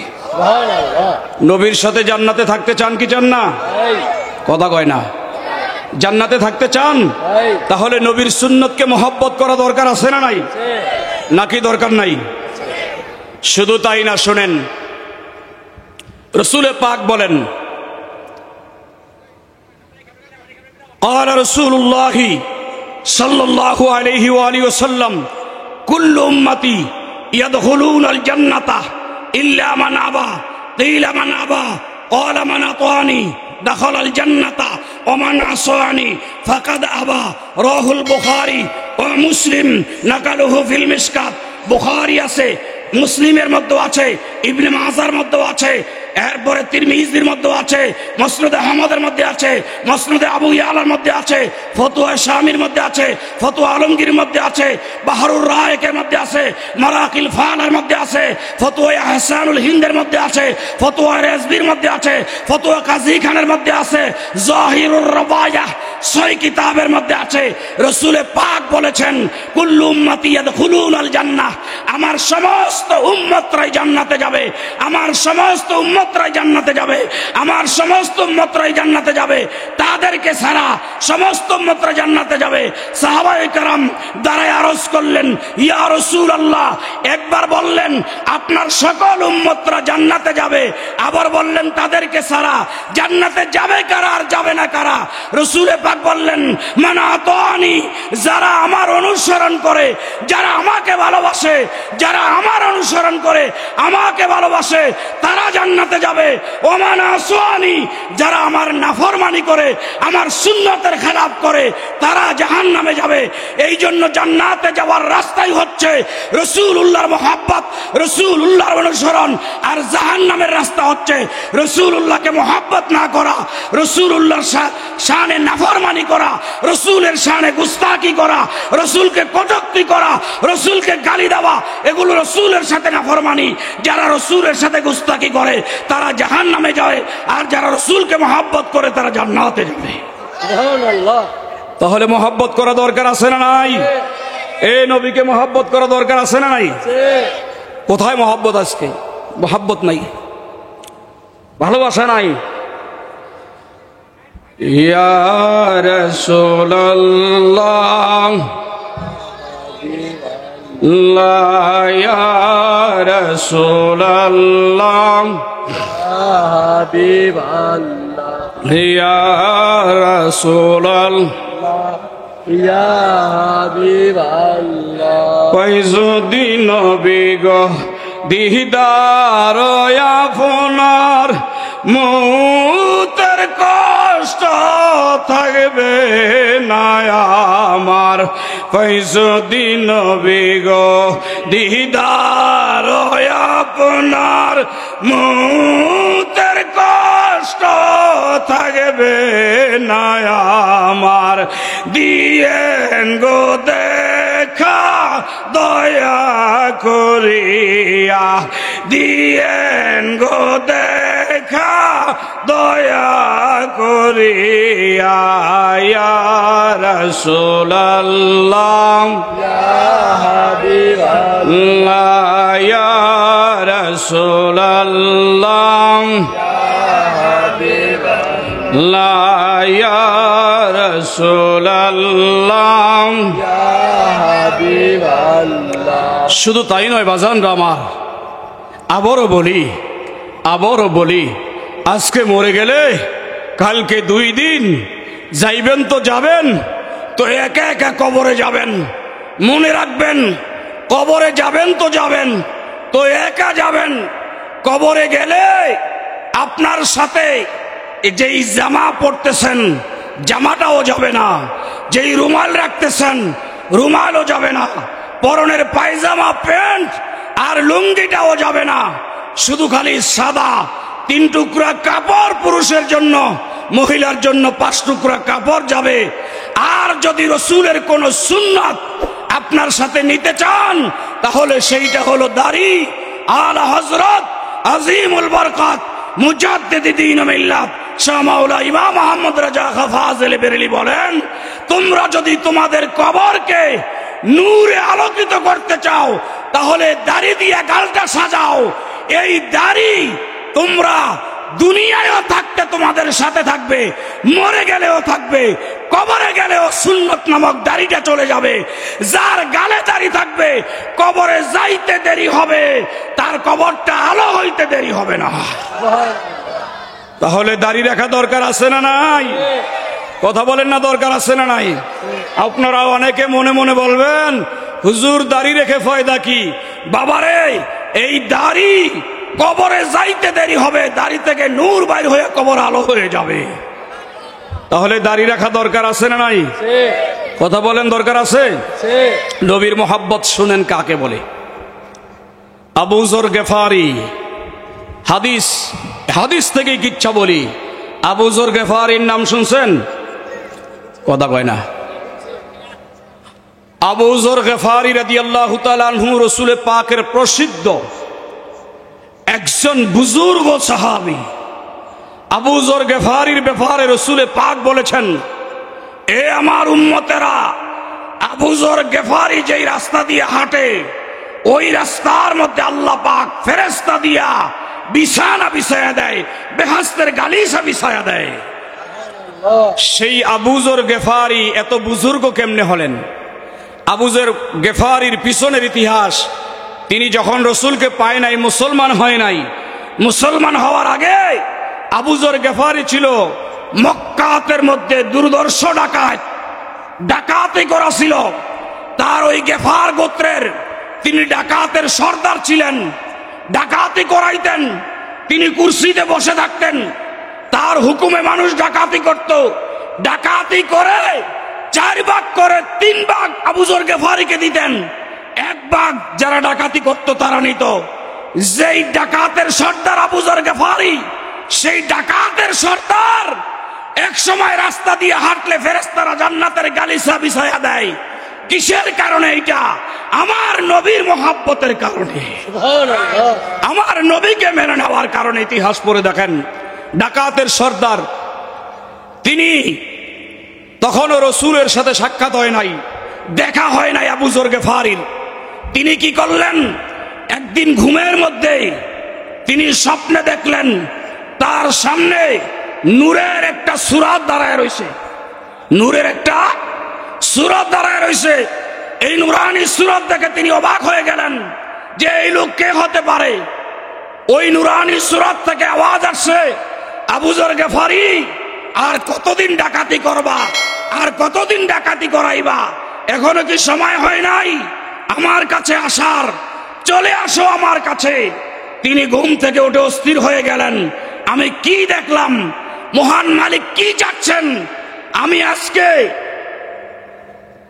নবীর সাথে জান্নাতে থাকতে চান কি চান না? কথা কয় না। জান্নাতে থাকতে চান? তাহলে নবীর সুন্নতকে মহব্বত করা দরকার আছে না নাই? নাকি দরকার নাই? শুধু তাই না, শোনেন, রসুল পাক বলেন, قال رسول الله صلى الله عليه وآله وسلم كل أمتي يدخلون الجنة إلا من أبى قيل من أبى قال من أطاعني دخل الجنة ومن عصاني فقد أبى رواه البخاري ومسلم نقله في المشكات। বুখারী আছে, মুসলিমের মধ্যে আছে, ইবনে মাজার মধ্যে আছে, এরপরে তিরমিজির মধ্যে আছে, মুসনাদে আহমদের মধ্যে আছে, মুসনাদে আবু ইয়ালার মধ্যে আছে, ফতোয়া শামির মধ্যে আছে, ফতোয়া আলমগীরের মধ্যে আছে, বাহরুর রায়েকের মধ্যে আছে, মারাকিল ফালার মধ্যে আছে, ফতোয়া হাসানুল হিন্দের মধ্যে আছে, ফতোয়া রেজবির মধ্যে আছে, ফতোয়া কাজী খানের মধ্যে আছে, জাহিরুর রবায়াহ 6 কিতাবের মধ্যে আছে। রাসূল পাক বলেছেন কুল্লু উম্মতি ইয়াদখুলুনাল জান্নাহ, আমার সমস্ত উম্মতরাই জান্নাতে যাবে, আমার সমস্ত উম্মতরাই জান্নাতে যাবে, আমার সমস্ত উম্মতরাই জান্নাতে যাবে, তাদেরকে ছাড়া সমস্ত উম্মতরা জান্নাতে যাবে। সাহাবায়ে কেরাম দাঁড়ায় আরজ করলেন, ইয়া রাসূলুল্লাহ, একবার বললেন আপনার সকল উম্মতরা জান্নাতে যাবে, আবার বললেন তাদেরকে ছাড়া জান্নাতে যাবে কারা আর যাবে না কারা? রাসূল পাক বললেন মান আতানি, যারা আমার অনুসরণ করে, যারা আমাকে ভালোবাসে, যারা আমার অনুসরণ করে আমাকে ভালোবাসে তারা জান্নাতে যাবে। ওমান আসওয়ানি, যারা আমার নাফরমানি করে, আমার সুন্নতের খেলাফ করে তারা জাহান্নামে যাবে। এই জন্য জান্নাতে যাওয়ার রাস্তাই হচ্ছে রাসূলুল্লাহর মহব্বত, রাসূলুল্লাহর অনুসরণ, আর জাহান্নামের রাস্তা হচ্ছে রাসূলুল্লাহকে মহব্বত না করা, রাসূলুল্লাহর শানে নাফরমানি করা, রাসূলের শানে গুস্তাখি করা, রাসূলকে কটূক্তি করা, রাসূলকে গালি দেওয়া, এগুলো রাসূলের সাথে নাফরমানি। যারা রাসূলের সাথে গুস্তাখি করে তারা জাহান্নামে যায়, আর যারা রাসূলকে মহব্বত করে তারা জান্নাতে যাবে। সুবহানাল্লাহ। তাহলে মহব্বত করা দরকার আছে না নাই? এই নবীকে মহব্বত করা দরকার আছে না নাই? কোথায় মহব্বত? আজকে মহব্বত নাই, ভালোবাসা নাই। ইয়া রাসূলুল্লাহ লা ইয়া রাসূলুল্লাহ হাবিবাল্লাহ ইয়া রাসূলুল্লাহ ইয়া হাবিবাল্লাহ। কই যদি নবী গো দিদার আপনার মৌতের কষ্ট থাকবে না আমার, কই যদি নবী গো দিদার আপনার মৌতের কষ্ট থাকবে না আমার, দিয়েন গো দেখা দয়া করিয়া, দিয়েন গো দেখা দয়া করিয়া, ইয়া রাসূলুল্লাহ ইয়া হাবিবাল্লাহ ইয়া রাসূলুল্লাহ ইয়া রাসূলুল্লাহ। শুধু তাই নয় বাজানরা আমার, আবারও বলি, আজকে মরে গেলে কালকে 2 দিন যাইবেন তো যাবেন, তো একা একা কবরে যাবেন। মনে রাখবেন, কবরে যাবেন তো যাবেন, তো একা যাবেন। কবরে গেলে আপনার সাথে যেই জামা পরতেছেন জামাটাও যাবে না, যেই রুমাল রাখতেছেন রুমালও যাবে না, পরনের পায়জামা প্যান্ট আর লুঙ্গিটাও যাবে না, শুধু খালি সাদা 3 টুকরা কাপড় পুরুষের জন্য, মহিলার জন্য 5 টুকরা কাপড় যাবে। আর যদি রাসূলের কোন সুন্নাত আপনার সাথে নিতে চান তাহলে সেইটা হলো দাড়ি। আলা হযরত আজিমুল বরকত মুজাদ্দিদ দ্বীন মিল্লাত শাহ মাওলা ইমাম আহমদ রাজা খাঁ ফাজিল বেরেলি বলেন, তোমরা যদি তোমাদের কবরকে নূরে আলোকিত করতে চাও তাহলে দাড়ি দিয়ে গালটা সাজাও। এই দাড়ি তোমরা দুনিয়ায়ও থাকতে তোমাদের সাথে থাকবে, মরে গেলেও থাকবে, কবরে গেলেও সুন্নত নামক দাড়িটা চলে যাবে। যার গালে দাড়ি দাড়ি থাকবে, কবরে যাইতে দেরি হবে, তার কবরটা আলো হইতে দেরি হবে না। তাহলে দাড়ি রাখা দরকার আছে না নাই? কথা বলেন না, দরকার আছে না নাই? আপনারা অনেকে মনে মনে বলবেন, হুজুর দাড়ি রেখে ফায়দা কি? বাবারে, এই দাড়ি কবরে যাইতে দেরি হবে, দাড়ি থেকে নূর বাইর হয়ে কবর আলো হয়ে যাবে। তাহলে দাড়ি রাখা দরকার আছে না নাই? কথা বলেন, দরকার আছে। নবীর মোহাব্বত শুনেন কাকে বলে? আবু যর গেফারি, হাদিস থেকে কিচ্ছা বলি। আবু যর গেফারির নাম শুনছেন? কথা কয় না। আবু যর গেফারি রাদিয়াল্লাহু তাআলা আনহু রাসূল পাকের প্রসিদ্ধ একজন বুজুর্গ সাহাবী। আবু যর গেফারির ব্যাপারে রাসূল পাক বলেছেন, এ আমার উম্মতেরা, আবু যর গেফারি যেই রাস্তা দিয়ে হাঁটে, ওই রাস্তার মধ্যে আল্লাহ পাক ফেরেশতা দিয়া বিছানা বিছায়া দেয়, বেহেশতের গালিচা বিছায়া দেয়। সেই আবু যর গেফারি এত বুজুর্গ কেমনে হলেন? আবু যর গেফারির পিছনের ইতিহাস, তিনি যখন রসুলকে পায় নাই, মুসলমান হয় নাই, মুসলমান হওয়ার আগে আবু যর গেফারি ছিল মক্কাতের মধ্যে দুর্ধর্ষ ডাকাতি করা ছিল। তার ওই গেফার গোত্রের তিনি ডাকাতের সর্দার ছিলেন, ডাকাতি করাইতেন, তিনি কুরসিতে বসে থাকতেন, তার হুকুমে মানুষ ডাকাতি করত। ডাকাতি করে 4 ভাগ করে 3 ভাগ আবু যর গেফারিকে দিতেন, 1 ভাগ যারা ডাকাতি করত তারা নিত। যেই ডাকাতের সর্দার আবু যর গেফারি, সেই ডাকাতের সর্দার এক সময় রাস্তা দিয়ে হাঁটলে ফেরেশতারা জান্নাতের গালিচা বিছায়া দেয়। কিসের কারণে? এটা আমার নবীর মোহাব্বতের কারণে, আমার নবীকে মেনে নেওয়ার কারণে। ইতিহাস পড়ে দেখেন, ডাকাতের সর্দার তিনি, তখনও রসুলের সাথে সাক্ষাৎ হয় নাই, দেখা হয় নাই আবু যর গেফারির। তিনি কি করলেন? একদিন ঘুমের মধ্যে তিনি স্বপ্নে দেখলেন তার সামনে নূরের একটা সূরাত দাঁড়ায় রয়েছে, নূরের একটা সূরাত দাঁড়ায় রয়েছে। এই নূরানি সূরাত দেখে তিনি অবাক হয়ে গেলেন যে এই লোক কে হতে পারে। ওই নূরানি সূরাত থেকে আওয়াজ আসছে, আবু যর গেফারি, আর কতদিন ডাকাতি করবা, আর কতদিন ডাকাতি করাইবা? এখনো কি সময় হয় নাই আমার কাছে আসার? চলে আসো আমার কাছে। তিনি ঘুম থেকে উঠে অস্থির হয়ে গেলেন, আমি কি দেখলাম? মহান মালিক কি চাচ্ছেন? আমি আজকে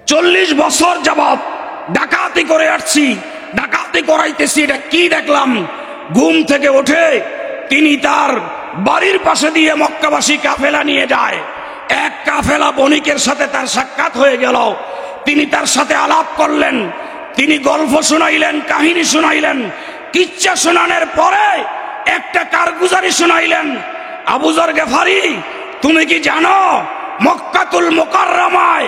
40 বছর যাবত ডাকাতি করে আসছি, ডাকাতি করাইতেছি, এটা কি দেখলাম? ঘুম থেকে উঠে তিনি তার বাড়ির পাশে দিয়ে মক্কাবাসী কাফেলা নিয়ে যায়। এক কাফেলা বণিকের সাথে তার সাক্ষাৎ হয়ে গেল। তিনি তার সাথে আলাপ করলেন, তিনি গল্প শোনাইলেন, কাহিনী শোনাইলেন। কিচ্ছা শোনানোর পরে একটা কারগুজারি শোনাইলেন, আবু যর গেফারি, তুমি কি জানো মক্কাতুল মুকাররমায়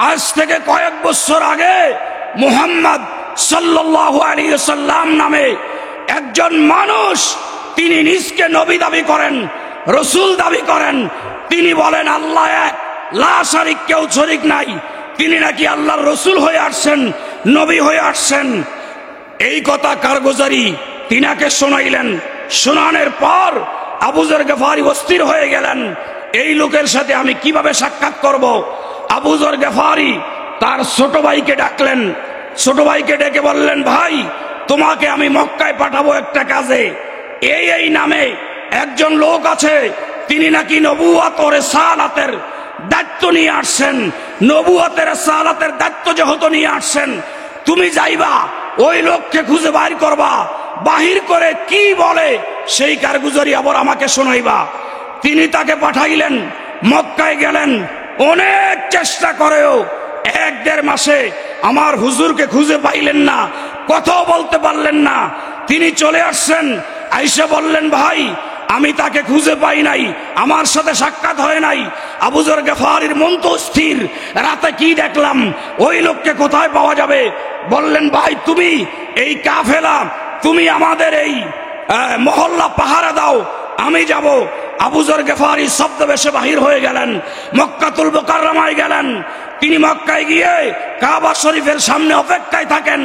আজ থেকে কয়েক বছর আগে মুহাম্মদ সাল্লাল্লাহু আলাইহি ওয়াসাল্লাম নামে একজন মানুষ, তিনি নিজকে নবী দাবি করেন, রসুল দাবি করেন। তিনি বলেন আল্লাহ এক, লা শারিক, কেউ শরীক নাই। তিনি নাকি আল্লাহর রসুল হয়ে আসছেন, নবী হয়ে আসছেন। এই কথা কারগুজারি তিনাকে শোনাইলেন। শোনানোর পর আবু যর গেফারি অস্থির হয়ে গেলেন, এই লোকের সাথে আমি কিভাবে সাক্ষাৎ করব? আবু যর গেফারি তার ছোট ভাইকে ডাকলেন, ছোট ভাইকে ডেকে বললেন, ভাই, তোমাকে আমি মক্কায় পাঠাবো একটা কাজে। এই নামে একজন লোক আছে, তিনি নাকি নবুয়ত ও রিসালাতের দায়িত্ব নিয়ে আসছেন, নবুয়তের রিসালাতের দায়িত্ব যেহেতু নিয়ে আসছেন, তুমি যাইবা, ওই লোককে খুঁজে বাইর করবা, বাহির করে কি বলে সেই কারগুজারি আবার আমাকে শোনাইবা। তিনি তাকে পাঠাইলেন, মক্কায় গেলেন। অনেক চেষ্টা করেও 1-1.5 মাসে আমার হুজুরকে খুঁজে পাইলেন না, কথাও বলতে পারলেন না। তিনি চলে আসছেন, আইসা বললেন, ভাই, আমি তাকে খুঁজে পাই নাই, আমার সাথে সাক্ষাৎ হয় নাই। আবু যর গেফারির মন তো স্থির, রাতে কি দেখলাম, ওই লোককে কোথায় পাওয়া যাবে? বললেন, ভাই, তুমি এই কাফেলা, তুমি আমাদের এই মহল্লা পাহারা দাও, আমি যাব। আবু যর গেফারি শব্দবেশে বাহির হয়ে গেলেন, মক্কাতুল মুকাররমায় গেলেন। তিনি মক্কায় গিয়ে কাবা শরীফের সামনে অপেক্ষায় থাকেন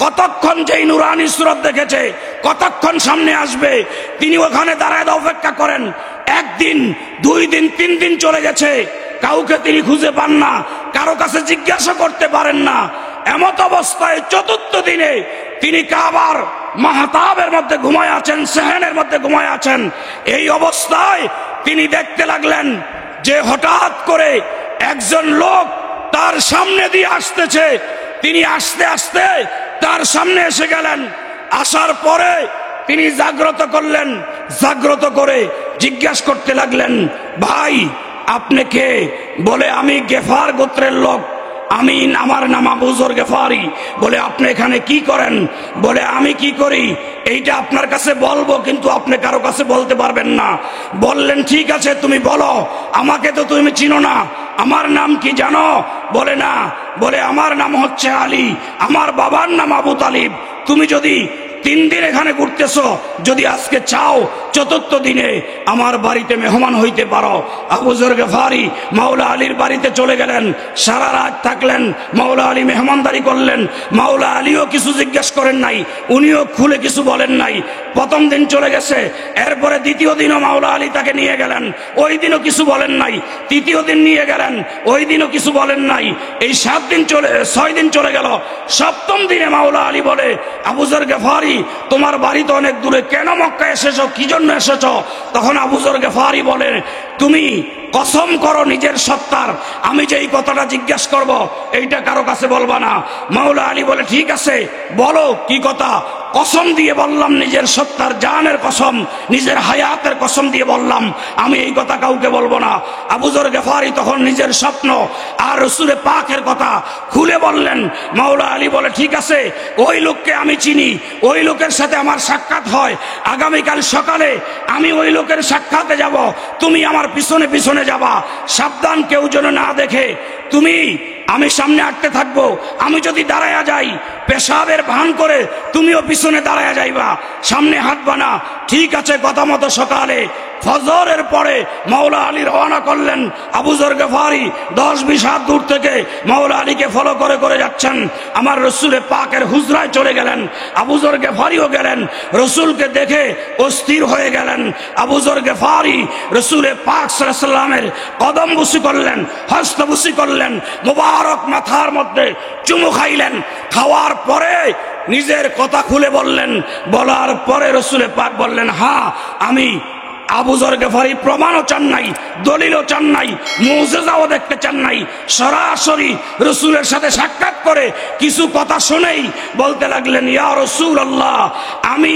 কতক্ষণ যেই নুরানি সুরত দেখেছে কতক্ষণ সামনে আসবে তিনি ওখানে দাঁড়ায় অপেক্ষা করেন। একদিন, 2 দিন, 3 দিন চলে গেছে, কাউকে তিনি খুঁজে পান না, কারো কাছে জিজ্ঞাসা করতে পারেন না। এমত অবস্থায় 4র্থ দিনে তিনি কাবার মাহতাবের মধ্যে ঘুমায় আছেন, সেহেনের মধ্যে ঘুমায় আছেন। এই অবস্থায় তিনি দেখতে লাগলেন যে হঠাৎ করে একজন লোক তার সামনে দিয়ে আসতেছে। তিনি আস্তে আস্তে তার সামনে এসে গেলেন। আসার পরে তিনি জাগ্রত করলেন, জাগ্রত করে জিজ্ঞাসা করতে লাগলেন, ভাই আপনি কে? বলে আমি গেফার গোত্রের লোক, আমার নাম আবু যর গেফারি। বলে আপনি এখানে কি করেন? বলে আমি কি করি এইটা আপনার কাছে বলবো, কিন্তু আপনি কারো কাছে বলতে পারবেন না। বললেন ঠিক আছে তুমি বলো, আমাকে তো তুমি চিনো না, আমার নাম কি জানো? বলে না। বলে আমার নাম হচ্ছে আলী, আমার বাবার নাম আবু তালিব। তুমি যদি 3 দিন এখানে ঘুরতেছো, যদি আজকে চাও 4র্থ দিনে আমার বাড়িতে মেহমান হইতে পারো। আবু যর গেফারি মাওলা আলীর বাড়িতে চলে গেলেন, সারা রাত থাকলেন। মাওলা আলী মেহমানদারি করলেন। মাওলা আলীও কিছু জিজ্ঞেস করেন নাই, উনিও খুলে কিছু বলেন নাই। প্রথম দিন চলে গেছে, এরপরে 2য় দিনও মাওলা আলী তাকে নিয়ে গেলেন, ওই দিনও কিছু বলেন নাই। 3য় দিন নিয়ে গেলেন, ওই দিনও কিছু বলেন নাই। এই 6 দিন চলে গেল। 7ম দিনে মাওলা আলী বলে, আবু যর গেফারি তোমার বাড়ি তো অনেক দূরে, কেন মক্কায় এসেছো, কি জন্য এসেছো? তখন আবু যর গেফারি বলেন, তুমি কসম করো নিজের সত্তার, আমি যে এই কথাটা জিজ্ঞাসা করব এইটা কারো কাছে বলবা না। মাওলা আলী বলে ঠিক আছে বলো কি কথা। কসম দিয়ে বললাম, নিজের সত্তার জানের কসম, নিজের হায়াতের কসম দিয়ে বললাম আমি এই কথা কাউকে বলবো না। আবু যর গেফারি তখন নিজের স্বপ্ন আর রাসূলে পাকের কথা খুলে বললেন। মাওলা আলী বলে ঠিক আছে, ওই লোককে আমি চিনি, ওই লোকের সাথে আমার সাক্ষাৎ হয়, আগামীকাল সকালে আমি ওই লোকের সাক্ষাতে যাব, তুমি আমার পিছনে পিছনে যাবা, সাবধান কেউ যেন না দেখে। আমি সামনে আটতে থাকবো, আমি যদি দাঁড়ায়া যাই পেশাবের ভান করে তুমিও পিছনে দাঁড়ায়া যাইবা, সামনে হাঁটবা না। ঠিক আছে, কথা মতো সকালে ফজরের পরে মাওলা আলী রওনা করলেন। আবু যর গেফারি 10-20 হাত দূর থেকে মাওলা আলীকে ফলো করে করে যাচ্ছেন। আমার রাসূলে পাকের হুজরায় চলে গেলেন, আবু যর গেফারিও গেলেন। রাসূলকে দেখে অস্থির হয়ে গেলেন। আবু যর গেফারি রাসূলে পাক সাল্লাল্লাহু আলাইহি ওয়াসাল্লামের কদম বুসি করলেন, হস্ত বুসি করলেন, মুবারক মাথার মধ্যে চুমু খাইলেন। খাওয়ার পরে নিজের কথা খুলে বললেন। বলার পরে রাসূলে পাক বললেন, হ্যাঁ আমি আবু যর গেফারি প্রমাণও চান নাই, দলিলও চান নাই, মুজিজাও দেখতে চান নাই, সরাসরি রাসূলের সাথে সাক্ষাৎ করে কিছু কথা শুনেই বলতে লাগলেন, ইয়া রাসূলুল্লাহ আমি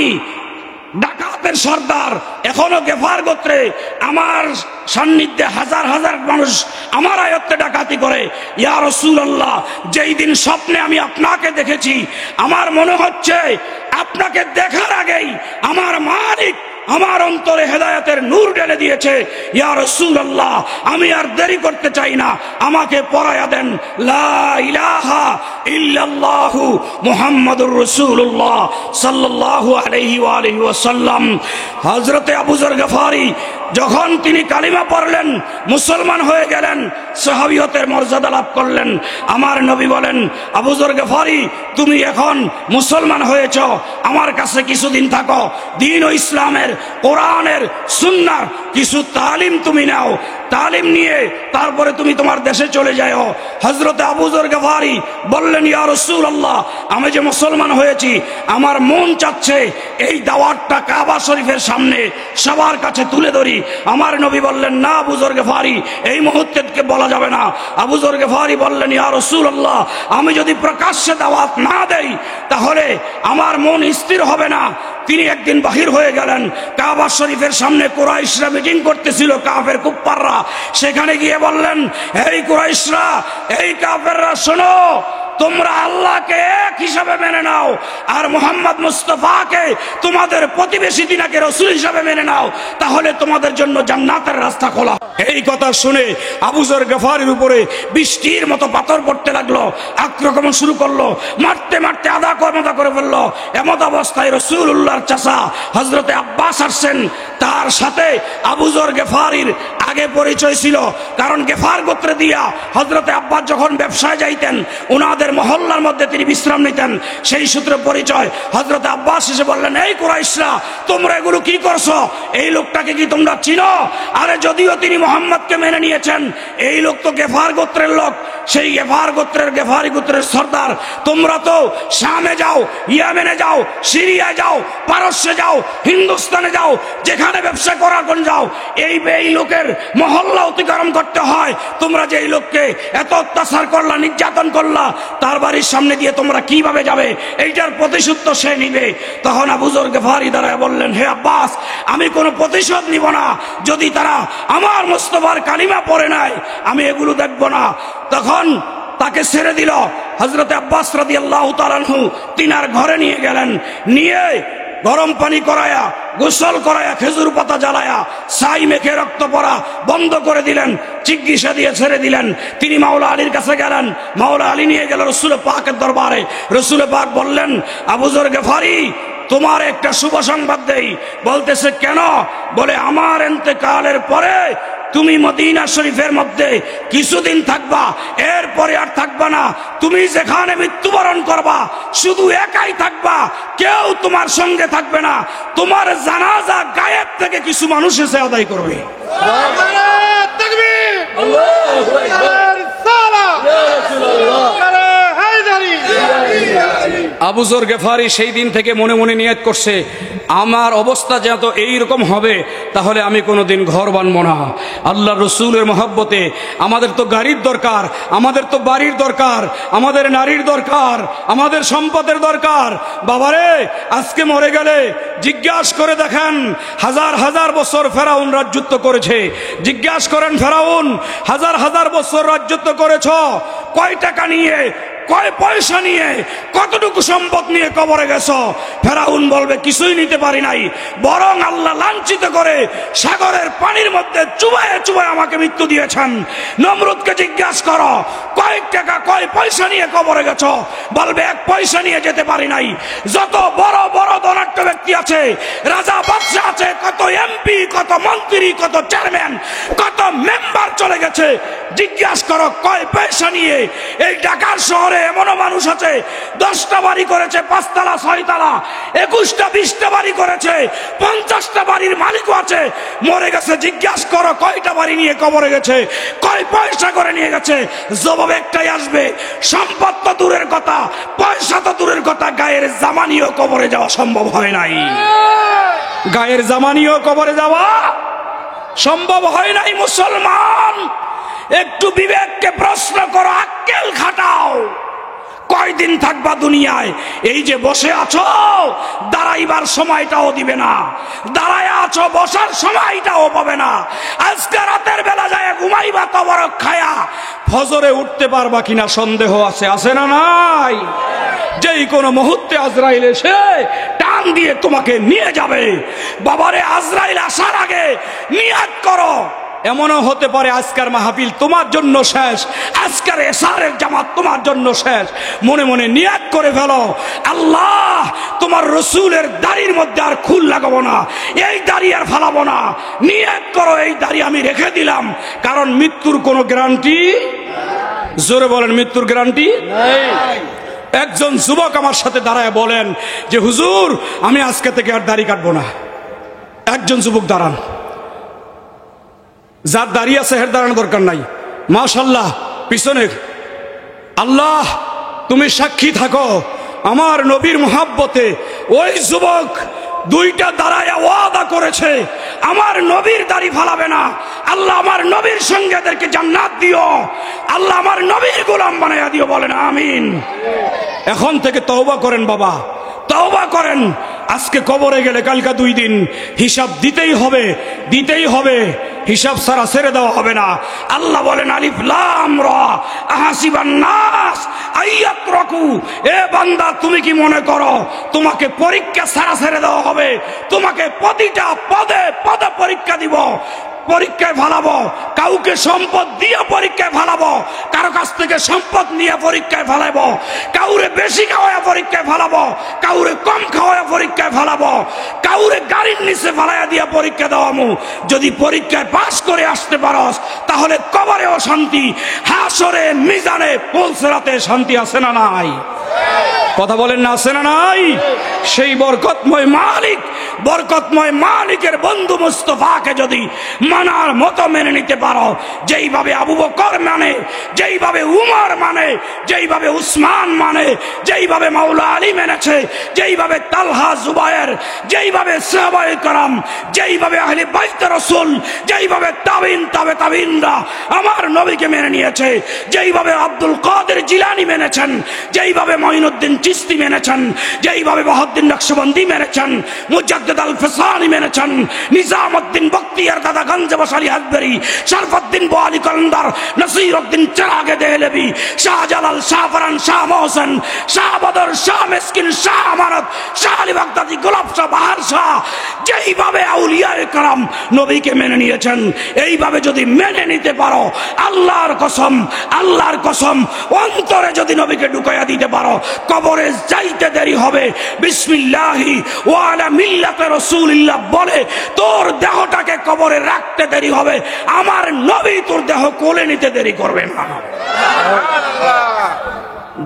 ডাকাতের সর্দার, এখনো গেফার গোত্রে আমার সান্নিধ্যে হাজার হাজার মানুষ আমার আয়ত্তে ডাকাতি করে। ইয়া রাসূলুল্লাহ যেই দিন স্বপ্নে আমি আপনাকে দেখেছি, আমার মনে হচ্ছে আপনাকে দেখার আগেই আমার মালিক আমার অন্তরে হেদায়েতের নূর ঢেলে দিয়েছে। ইয়া রাসূলুল্লাহ আমি আর দেরি করতে চাই না, আমাকে পড়ায়া দেন লা ইলাহা ইল্লাল্লাহু মুহাম্মাদুর রাসূলুল্লাহ সাল্লাল্লাহু আলাইহি ওয়া আলিহি ওয়াসাল্লাম। হযরতে আবু যর গেফারি যখন তিনি কালিমা পড়লেন, মুসলমান হয়ে গেলেন, সাহাবিয়তের মর্যাদা লাভ করলেন। আমার নবী বলেন, আবু যর গেফারি তুমি এখন মুসলমান হয়েছ, আমার কাছে কিছুদিন থাকো, দ্বীন ও ইসলামের, কোরআনের, সুন্নাহর কিছু তালিম তুমি নাও, তালিম নিয়ে তারপরে তুমি তোমার দেশে চলে যাও। হযরতে আবু যর গেফারি বললেন, ইয়া রাসূলুল্লাহ আমি যে মুসলমান হয়েছি, আমার মন চাচ্ছে এই দাওয়াতটা কাবা শরীফের সামনে সবার কাছে তুলে ধরি। আমার নবী বললেন, না আবু যর গেফারি এই মুহূর্তে বলা যাবে না। আবু যর গেফারি বললেন, ইয়া রাসূলুল্লাহ আমি যদি প্রকাশ্যে দাওয়াত না দেই তাহলে আমার মন স্থির হবে না। তিনি একদিন বাহির হয়ে গেলেন, কাবা শরীফের সামনে কুরাইশরা মিটিং করতেছিল, কাফের কুফাররা। সেখানে গিয়ে বললেন, এই কুরাইশরা, এই কাফেররা শোনো, তোমরা আল্লাহকে এক হিসাবে মেনে নাও আর মুহাম্মদ মুস্তাফাকে তোমাদের প্রতিবেশী দিনাকে রাসূল হিসাবে মেনে নাও, তাহলে তোমাদের জন্য জান্নাতের রাস্তা খোলা। এই কথা শুনে আবু যর গফারির উপরে বৃষ্টির মতো পাথর পড়তে লাগলো, আক্রমণ শুরু করলো, মারতে মারতে আধা করে ফেললো। এমত অবস্থায় রাসূলুল্লাহর চাচা হযরতে আব্বাস আসছেন, তার সাথে আবু যর গফারির আগে পরিচয় ছিল, কারণ গেফার গোত্রে দিয়া হযরতে আব্বাস যখন ব্যবসায় যাইতেন ওনাদের মহল্লার মধ্যে তিনি বিশ্রাম নিতেন, সেই সূত্রে পরিচয়। হযরতে আব্বাস এসে বললেন, এই কুরাইশরা, তোমরা এগুলো কি করছো? এই লোকটাকে কি তোমরা চিনো? আরে যদিও তিনি মুহাম্মদকে মেনে নিয়েছেন, এই লোক তো গেফার গোত্রের লোক, সেই গেফারি গোত্রের সর্দার। তোমরা তো শামে যাও, ইয়েমেনে যাও, সিরিয়ায় যাও, পারস্যে যাও, হিন্দুস্তানে যাও, যেখানে ব্যবসা করার কোন যাও, এই লোকের মহল্লা অতিক্রম করতে হয়। তোমরা যে এই লোককে এত অত্যাচার করলা, নির্যাতন করলা, তার বাড়ির সামনে দিয়ে তোমরা কিভাবে যাবে? এইটার প্রতিশোধ তো সে নিবে। তখন আবু যর গফারি দাঁড়ায় বললেন, হে আব্বাস, আমি কোনো প্রতিশোধ নিব না, যদি তারা আমার মুস্তাফার কালিমা পড়ে নাই আমি এগুলো দেখব না। তখন তাকে ছেড়ে দিল। হযরতে আব্বাস রাদিয়াল্লাহু তাআলা আনহু তিনার ঘরে নিয়ে গেলেন, নিয়ে গরম পানি করায়া, গোসল করায়া, খেজুর পাতা জ্বালায়া, ছাই মেখে রক্ত পড়া বন্ধ করে দিলেন, চিকিৎসা দিয়ে ছেড়ে দিলেন। তিনি মাওলা আলীর কাছে গেলেন, মাওলা আলী নিয়ে গেল রাসূল পাকের দরবারে। রাসূল পাক বললেন, আবু যর গফারি, তোমার একটা শুভ সংবাদ দেই। বলতেছে, কেন? বলে, আমার ইন্তেকালের পরে তুমি মদিনা শরীফের মধ্যে কিছুদিন থাকবা, এরপরে আর থাকবা না। তুমি যেখানে মৃত্যুবরণ করবা শুধু একাই থাকবা, কেউ তোমার সঙ্গে থাকবে না। তোমার জানাজা গায়েব থেকে কিছু মানুষ এসে আদায় করবে। আবু যর গফারি সেই দিন থেকে মনে মনে নিয়ত করছে, আমার অবস্থা যত এইরকম হবে তাহলে আমি কোনোদিন ঘর বানবো না। আল্লাহ রসুলের মহব্বতে আমাদের তো গাড়ির দরকার, আমাদের তো বাড়ির দরকার, আমাদের নারীর দরকার, আমাদের সম্পদের দরকার। বাবারে, আজকে মরে গেলে জিজ্ঞাসা করে দেখেন, হাজার হাজার বছর ফেরাউন রাজত্ব করেছে। জিজ্ঞাসা করেন, ফেরাউন হাজার হাজার বছর রাজত্ব করেছ, কয় টাকা নিয়ে, কয় পয়সা নিয়ে, কতটুকু সম্পদ নিয়ে কবরে গেছো? ফেরাউন বলবে, কিছুই নিতে পারি নাই, বরং আল্লাহ লাঞ্ছিত করে সাগরের পানির মধ্যে চুবায়ে চুবায়ে আমাকে মৃত্যু দিয়েছেন। নমরুদকে জিজ্ঞাসা করো, কয় টাকা, কয় পয়সা নিয়ে কবরে গেছো? বলবে, এক পয়সা নিয়ে যেতে পারি নাই। যত বড় বড় ধনাঢ্য ব্যক্তি আছে, রাজা বাদশাহ আছে, কত এমপি, কত মন্ত্রী, কত চেয়ারম্যান, কত মেম্বার চলে গেছে। জিজ্ঞাসা করো, কয় পয়সা নিয়ে? এই ঢাকার শহরে এমনও মানুষ আছে 10টা বাড়ি করেছে, 5 তলা 6 তলা, 21টা 20টা বাড়ি করেছে, 50টা বাড়ির মালিকও আছে, মরে গেছে। জিজ্ঞাসা করো, কয়টা বাড়ি নিয়ে কবরে গেছে, কয় পয়সা করে নিয়ে গেছে? জবাব একটাই আসবে, সম্পদ তো দূরের কথা, পয়সা তো দূরের কথা, গায়ের জামানিও কবরে যাওয়া সম্ভব হয় নাই। গায়ের জামানিও কবরে যাওয়া সম্ভব হয় নাই। মুসলমান, একটু বিবেককে প্রশ্ন করো, আক্কেল খাটাও। কয়দিন থাকবা দুনিয়ায়? এই যে বসে আছো, দাঁড়াইবার সময়টাও দিবে না, দাঁড়ায় আছো, বসার সময়টাও পাবে না। আজকে রাতের বেলা যায় ঘুমাইবা তবরক খায়া, ফজরে উঠতে পারবা কিনা সন্দেহ আছে, আছে না নাই? যেই কোনো মুহূর্তে আজরাইল এসে টান দিয়ে তোমাকে নিয়ে যাবে। বাবারে, আজরাইল আসার আগে নিয়াত করো, এমনও হতে পারে আজকের মাহফিল তোমার জন্য শেষ, আজকের এশারের জামাত তোমার জন্য শেষ। মনে মনে নিয়াত করে ফেলো, আল্লাহ, তোমার রসুলের দাড়ির মধ্যে আর খুল লাগাবো না, এই দাড়ি আর ফালাবো না। নিয়াত করো, এই দাড়ি আমি রেখে দিলাম, কারণ মৃত্যুর কোনো গ্যারান্টি, জোরে বলেন, মৃত্যুর গ্যারান্টি নাই। একজন যুবক আমার সাথে দাঁড়ায় বলেন যে, হুজুর, আমি আজকে থেকে আর দাড়ি কাটবো না। একজন যুবক দাঁড়ান, যার দাঁড়িয়ে আছে হের দাঁড়ানোর দরকার নাই। মাশাআল্লাহ, পিছনে আল্লাহ তুমি সাক্ষী থাকো, আমার নবীর মুহাব্বতে ওই যুবক 2টা দাঁড়ায় ওয়াদা করেছে, আমার নবীর দাড়ি ফালাবে না। আল্লাহ আমার নবীর সঙ্গে এদেরকে জান্নাত দিও, আল্লাহ আমার নবীর গোলাম বানাইয়া দিও। বলেন আমিন। এখন থেকে তওবা করেন বাবা, তওবা করেন। আজকে কবরে গেলে কালকা 2 দিন হিসাব দিতেই হবে, হিসাব ছাড়া ছেড়ে দেওয়া হবে না। আল্লাহ বলেন আলিফ লাম রা আহাসিবান নাস আইয়াতরাকু, এ বান্দা তুমি কি মনে করো তোমাকে পরীক্ষা ছাড়া ছেড়ে দেওয়া হবে? তোমাকে প্রতিটা পদে পদে পরীক্ষা দিব, পরীক্ষায় ফেলাবো। কাউকে সম্পদ দিয়ে পরীক্ষায় ফেলাবো, কারো কাছ থেকে সম্পদ নিয়ে পরীক্ষায় ফেলাবো, কাউরে বেশি খাওয়ায় পরীক্ষায় ফেলাবো, কাউরে কম খাওয়ায় পরীক্ষায় ফেলাবো, কাউরে গাড়ির নিচে ফেলাইয়া দিয়ে পরীক্ষা দেওয়ামু। যদি পরীক্ষায় পাশ করে আসতে পারস তাহলে কবরেও শান্তি, হাসরে মিজানে পুলসিরাতে শান্তি আছে না নাই? কথা বলেন না, আছে না নাই? সেই বরকতময় মালিকের বন্ধু মুস্তাফাকে যদি মানার মতো মেনে নিতে পারো, যেইভাবে আবু বকর মানে, যেইভাবে উমর মানে, যেইভাবে উসমান মানে, যেইভাবে মাওলা আলী মেনেছে, যেইভাবে তালহা জুবায়ের, যেইভাবে সাহাবায়ে কেরাম, যেইভাবে আহলে বাইত রাসূল, যেইভাবে তাবিনরা আমার নবীকে মেনে নিয়েছে, যেইভাবে আব্দুল কাদের জিলানী মেনেছেন, যেইভাবে মঈনুদ্দিন চিশতি মেনেছেন, যেইভাবে বহাউদ্দিন নকশবন্দি মেনেছেন, মুজাদ্দিদ আল ফিসানি মেনেছেন, নিজামউদ্দিন বখতিয়ার দাদা গঞ্জবাস আলী হাজবেরি, শরফুদ্দিন বোয়ালি কলন্দর, নসিরউদ্দিন চিরাগে দেহলভি, শাহজালাল, শাহফরান, শাহ মোহসেন, শাহ বদর, শাহ মিসকিন, শাহ আমানত, শাহ আলী বাগদাদি, গোলাপ শাহ, বাহার শাহ, যেইভাবে আউলিয়ায়ে কেরাম নবীকে মেনে নিয়েছেন, এইভাবে যদি মেনে নিতে পারো, আল্লাহর কসম অন্তরে যদি নবীকে ঢুকাইয়া দিতে পারো, কবরে যাইতে দেরি হবে। বিসমিল্লাহি ওয়া আলা মিল্লাতি রাসূলিল্লাহ বলে তোর দেহটাকে কবরে রাখতে দেরি হবে, আমার নবী তোর দেহ কোলে নিতে দেরি করবে না।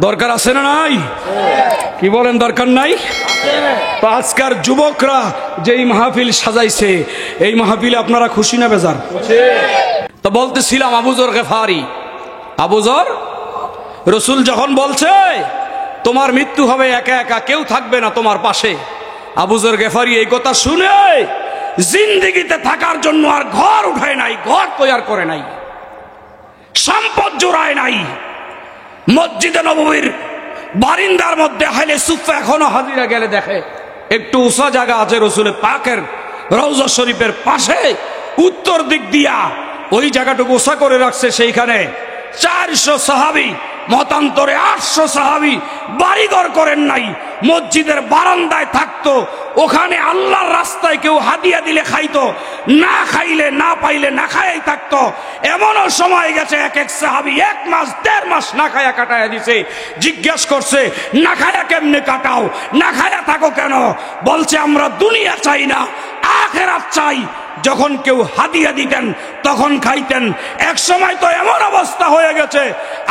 দরকার আছে না নাই? কি বলেন, দরকার নাই? তো আজকার যুবকরা যেই মাহফিল সাজাইছে, এই মাহফিলে আপনারা খুশি না বেজার? তো বলতেছিলাম আবু যর গফারি, আবু যর, রাসূল যখন বলছে তোমার মৃত্যু হবে একা একা, কেউ থাকবে না তোমার পাশে, আবু যর গফারি এই কথা শুনে জিন্দেগিতে থাকার জন্য আর ঘর উঠায় নাই, ঘর তৈরি করে নাই, সম্পদ জোড়ায় নাই। মসজিদে নববীর বারিন্দার মধ্যে হাইলে সুফা এখনো হাজিরা গেলে দেখে একটু উঁচা জায়গা আছে রাসূলের পাকের রওজা শরীফের পাশে, উত্তর দিক দিয়া ওই জায়গাটুকু উঁচা করে রাখছে। সেইখানে 400 সাহাবী, মতান্তরে 800 সাহাবী বাড়িঘর করেন নাই, মসজিদের বারান্দায় থাকতো। ওখানে আল্লাহর রাস্তায় কেউ হাদিয়া দিলে খাইতো, না খাইলে না পাইলে না খাইয়াই থাকতো। এমনও সময় গেছে এক সাহাবী 1 মাস 1.5 মাস না খায়া কাটায়া দিছে। জিজ্ঞেস করছে না খায়া কেমনে কাটাও, না খায়া থাকো কেন? বলছে আমরা দুনিয়া চাই না, আখিরাত চাই। যখন কেউ হাদিয়া দিতেন তখন খাইতেন। এক সময় তো এমন অবস্থা হয়ে গেছে,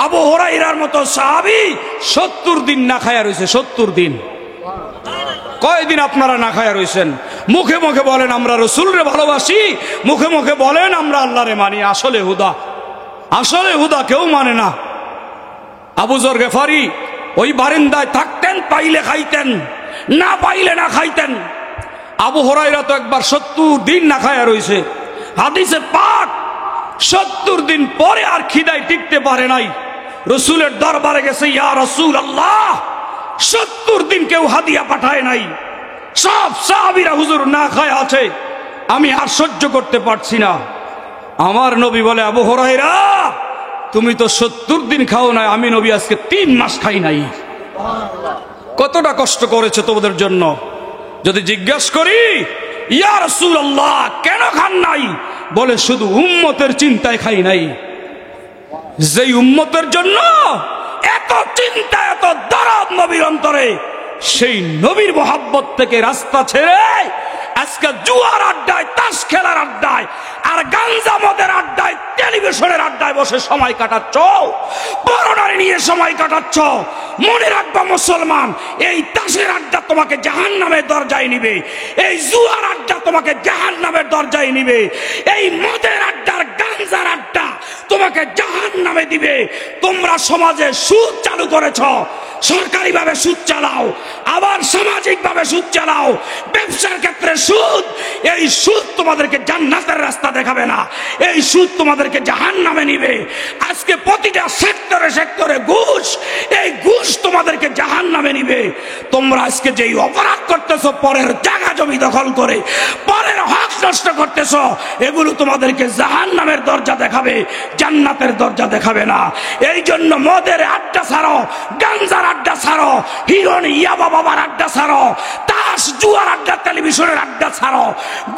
আবু হুরায়রার মতো সাহাবী 70 দিন না খায়া রয়েছে। 70 দিন। কয়দিন আপনারা না খায়া রয়েছেন? মুখে মুখে বলেন আমরা রাসূলরে ভালোবাসি, মুখে মুখে বলেন আমরা আল্লাহরে মানি, আসলে হুদা কেউ মানে না। আবু যর গফারি ওই বারিন্দায় থাকতেন, পাইলে খাইতেন, না পাইলে না খাইতেন। আবু হুরায়রা তো একবার 70 দিন না খায়া রয়েছে। হাদিসে পাক 70 দিন পরে আর খিদায় টিকতে পারে নাই, রাসূলের দরবারে গেছে, ইয়া রাসূলুল্লাহ 70 দিন কেউ হাদিয়া পাঠায় নাই, সব সাহাবীরা হুজুর না খায় আছে, আমি আর সহ্য করতে পারছি না। আমার নবী বলে, আবু হুরায়রা তুমি তো 70 দিন খাও না, আমি নবী আজকে 3 মাস খাই নাই। কতটা কষ্ট করেছে তোমাদের জন্য। যদি জিজ্ঞেস করি ইয়া রাসূলুল্লাহ কেন খান নাই, বলে শুধু উম্মতের চিন্তায় খাই নাই। যেই উম্মতের জন্য এত চিন্তা, এত দরদ নবীর অন্তরে, সেই নবীর মোহাব্বত থেকে রাস্তা ছেড়ে আজকে জুয়ার আড্ডায়, তাস খেলার আড্ডায়, আর গাঞ্জা মদের আড্ডায়, টেলিভিশনের আড্ডায় বসে সময় কাটাচ্ছ, বড় নারী নিয়ে সময় কাটাচ্ছ। মনে রাখবা মুসলমান, এই তাসের আড্ডা তোমাকে জাহান্নামের দরজায় নিবে, এই জুয়ার আড্ডা তোমাকে জাহান্নামের দরজায় নিবে, এই মদের আড্ডার গাঞ্জা গাঞ্জার আড্ডা তোমাকে জাহান্নামে দিবে। তোমরা সমাজে সুদ চালু করেছ, সরকারিভাবে সুদ চালাও, আবার সামাজিকভাবে সুদ চালাও, ব্যবসার ক্ষেত্রে সুদ। এই সুদ তোমাদেরকে জান্নাতের রাস্তা দেখাবে না, এই সুদ তোমাদেরকে জাহান্নামে নিবে। আজকে প্রতিটা সেক্টরে সেক্টরে ঘুষ, এই ঘুষ তোমাদেরকে জাহান্নামে নিবে। তোমরা আজকে যেই অপরাধ করতেছো, পরের জায়গা জমি দখল করে পরের হক নষ্ট করতেছো, এগুলো তোমাদেরকে জাহান্নামের দরজা দেখাবে, জান্নাতের দরজা দেখাবে না। এই জন্য মদের আড্ডা ছাড়ো, গাঞ্জার আড্ডা ছাড়ো, হিরোন ইয়াবা বাবার আড্ডা ছাড়ো, তাস জুয়ার আড্ডা, টেলিভিশনের আড্ডা ছাড়ো,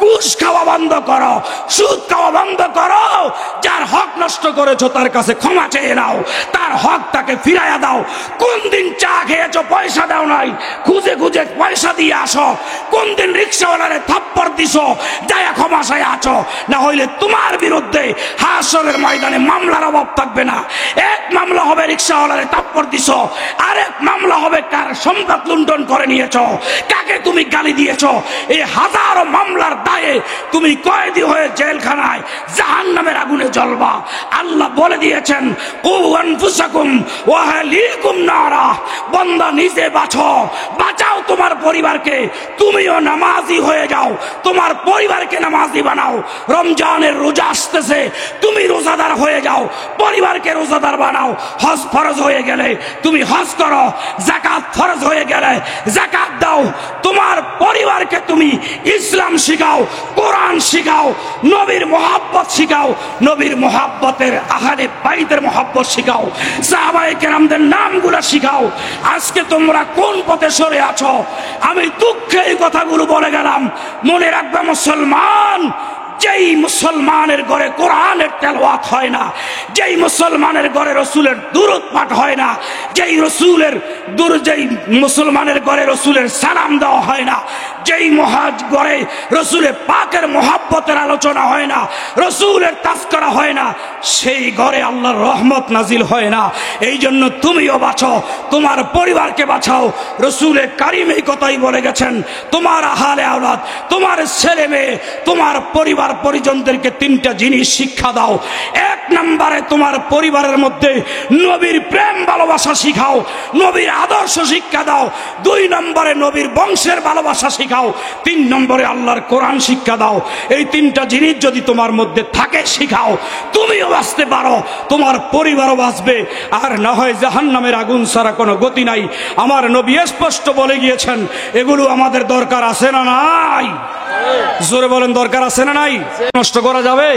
ঘুষ খাওয়া বন্ধ করো, সুদ খাওয়া বন্ধ করো। যার হক নষ্ট করেছো তার কাছে ক্ষমা চেয়ে নাও, তার হক তাকে ফিরাইয়া দাও। কোন দিন চা খেয়েছো পয়সা দাও নাই, খুঁজে খুঁজে পয়সা দিয়ে আসো। কোন দিন রিক্সাওয়ালারে থাপ্পড় দিছো, যায়া ক্ষমা চাই আছো। না হইলে তোমার বিরুদ্ধে হাসরের ময়দানে মামলার অভাব থাকবে না। এক মামলা হবে রিক্সাওয়ালারে থাপ্পড় দিছো, আরেক মামলা হবে কার সম্পদ লুণ্ঠন করে নিয়েছো, কাকে তুমি গালি দিয়েছো। এই হাজারো মামলার দায়ে তুমি কয়েদি হয়ে জেলখানায় জাহান্নামের আগুনে জ্বলবা। আল্লাহ বলে দিয়েছেন, কু আনফুসাকুম ওয়া আহলিকুম নারা। বান্দা নিজে বাঁচো, বাঁচাও তোমার পরিবারকে। তুমিও নামাজি হয়ে যাও, তোমার পরিবারকে নামাজি বানাও। রমজানের রোজা আসতেছে, তুমি রোজাদার হয়ে যাও, পরিবারকে রোজাদার বানাও। হজ ফরজ হয়ে গেলে তুমি হজ করো, যাকাত ফরজ হয়ে গেলে যাকাত দাও। তোমার পরিবারকে তুমি ইসলাম শিখাও, কোরআন শিখাও, নবীর মহব্বত শিখাও, নবীর মহব্বতের আহলে বাইতের মহব্বত শিখাও, সাহাবায়ে কেরামদের নামগুলো শিখাও। আজকে তোমরা কোন পথে সরে আছো? আমি দুঃখে এই কথাগুলো বলে গেলাম। মনে রাখবে মুসলমান, যেই মুসলমানের ঘরে কোরআনের তেলাওয়াত হয় না, যেই মুসলমানের ঘরে রসুলের দুরূদ পাঠ হয় না, যেই মুসলমানের ঘরে রসুলের সালাম দেওয়া হয় না, যেই ঘরে রসুলের পাকের মহব্বতের আলোচনা হয় না, রসুলের তাজকিরা হয় না, সেই ঘরে আল্লাহর রহমত নাজিল হয় না। এই জন্য তুমিও বাঁচো, তোমার পরিবারকে বাঁচাও। রসুলের কারিম এই কথাই বলে গেছেন, তোমার আহলে আওলাদ, তোমার ছেলে মেয়ে, তোমার পরিবার পরিজনদেরকে তিনটা জিনিস শিক্ষা দাও। এক নম্বরে তোমার পরিবারের মধ্যে নবীর প্রেম ভালোবাসা শিখাও, নবীর আদর্শ শিক্ষা দাও। দুই নম্বরে নবীর বংশের ভালোবাসা শিখাও। তিন নম্বরে আল্লাহর কোরআন শিক্ষা দাও। এই তিনটা জিনিস যদি তোমার মধ্যে থাকে, শিখাও, তুমিও বাঁচতে পারো, তোমার পরিবারও বাঁচবে। আর না হয় জাহান্নামের আগুন ছাড়া কোনো গতি নাই। আমার নবী স্পষ্ট বলে গিয়েছেন, এগুলো আমাদের দরকার আছে না নাই? জোরে বলেন, দরকার আছে না নাই? নষ্ট করা যাবে?